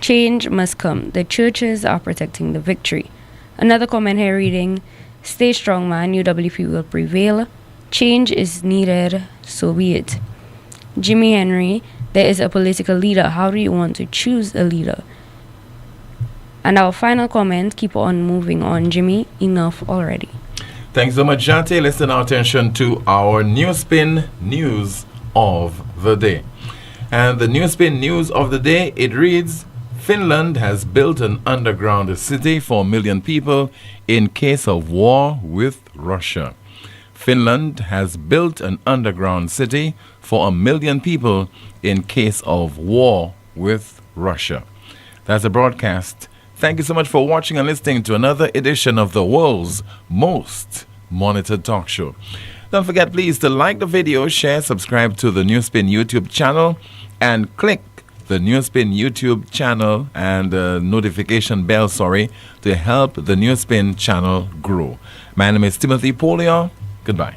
Change must come. The churches are protecting the victory. Another comment here reading, stay strong, man. UWP will prevail. Change is needed, so be it. Jimmy Henry, there is a political leader. How do you want to choose a leader? And our final comment, keep on moving on, Jimmy. Enough already. Thanks so much, Jante. Let's turn our attention to our NewsSpin news of the day. And the NewsSpin news of the day, it reads, Finland has built an underground city for 1 million people in case of war with Russia. Finland has built an underground city for 1 million people in case of war with Russia. That's a broadcast. Thank you so much for watching and listening to another edition of the world's most monitored talk show. Don't forget, please, to like the video, share, subscribe to the NewsSpin YouTube channel, and click the NewsSpin YouTube channel and notification bell, to help the NewsSpin channel grow. My name is Timothy Poleon. Goodbye.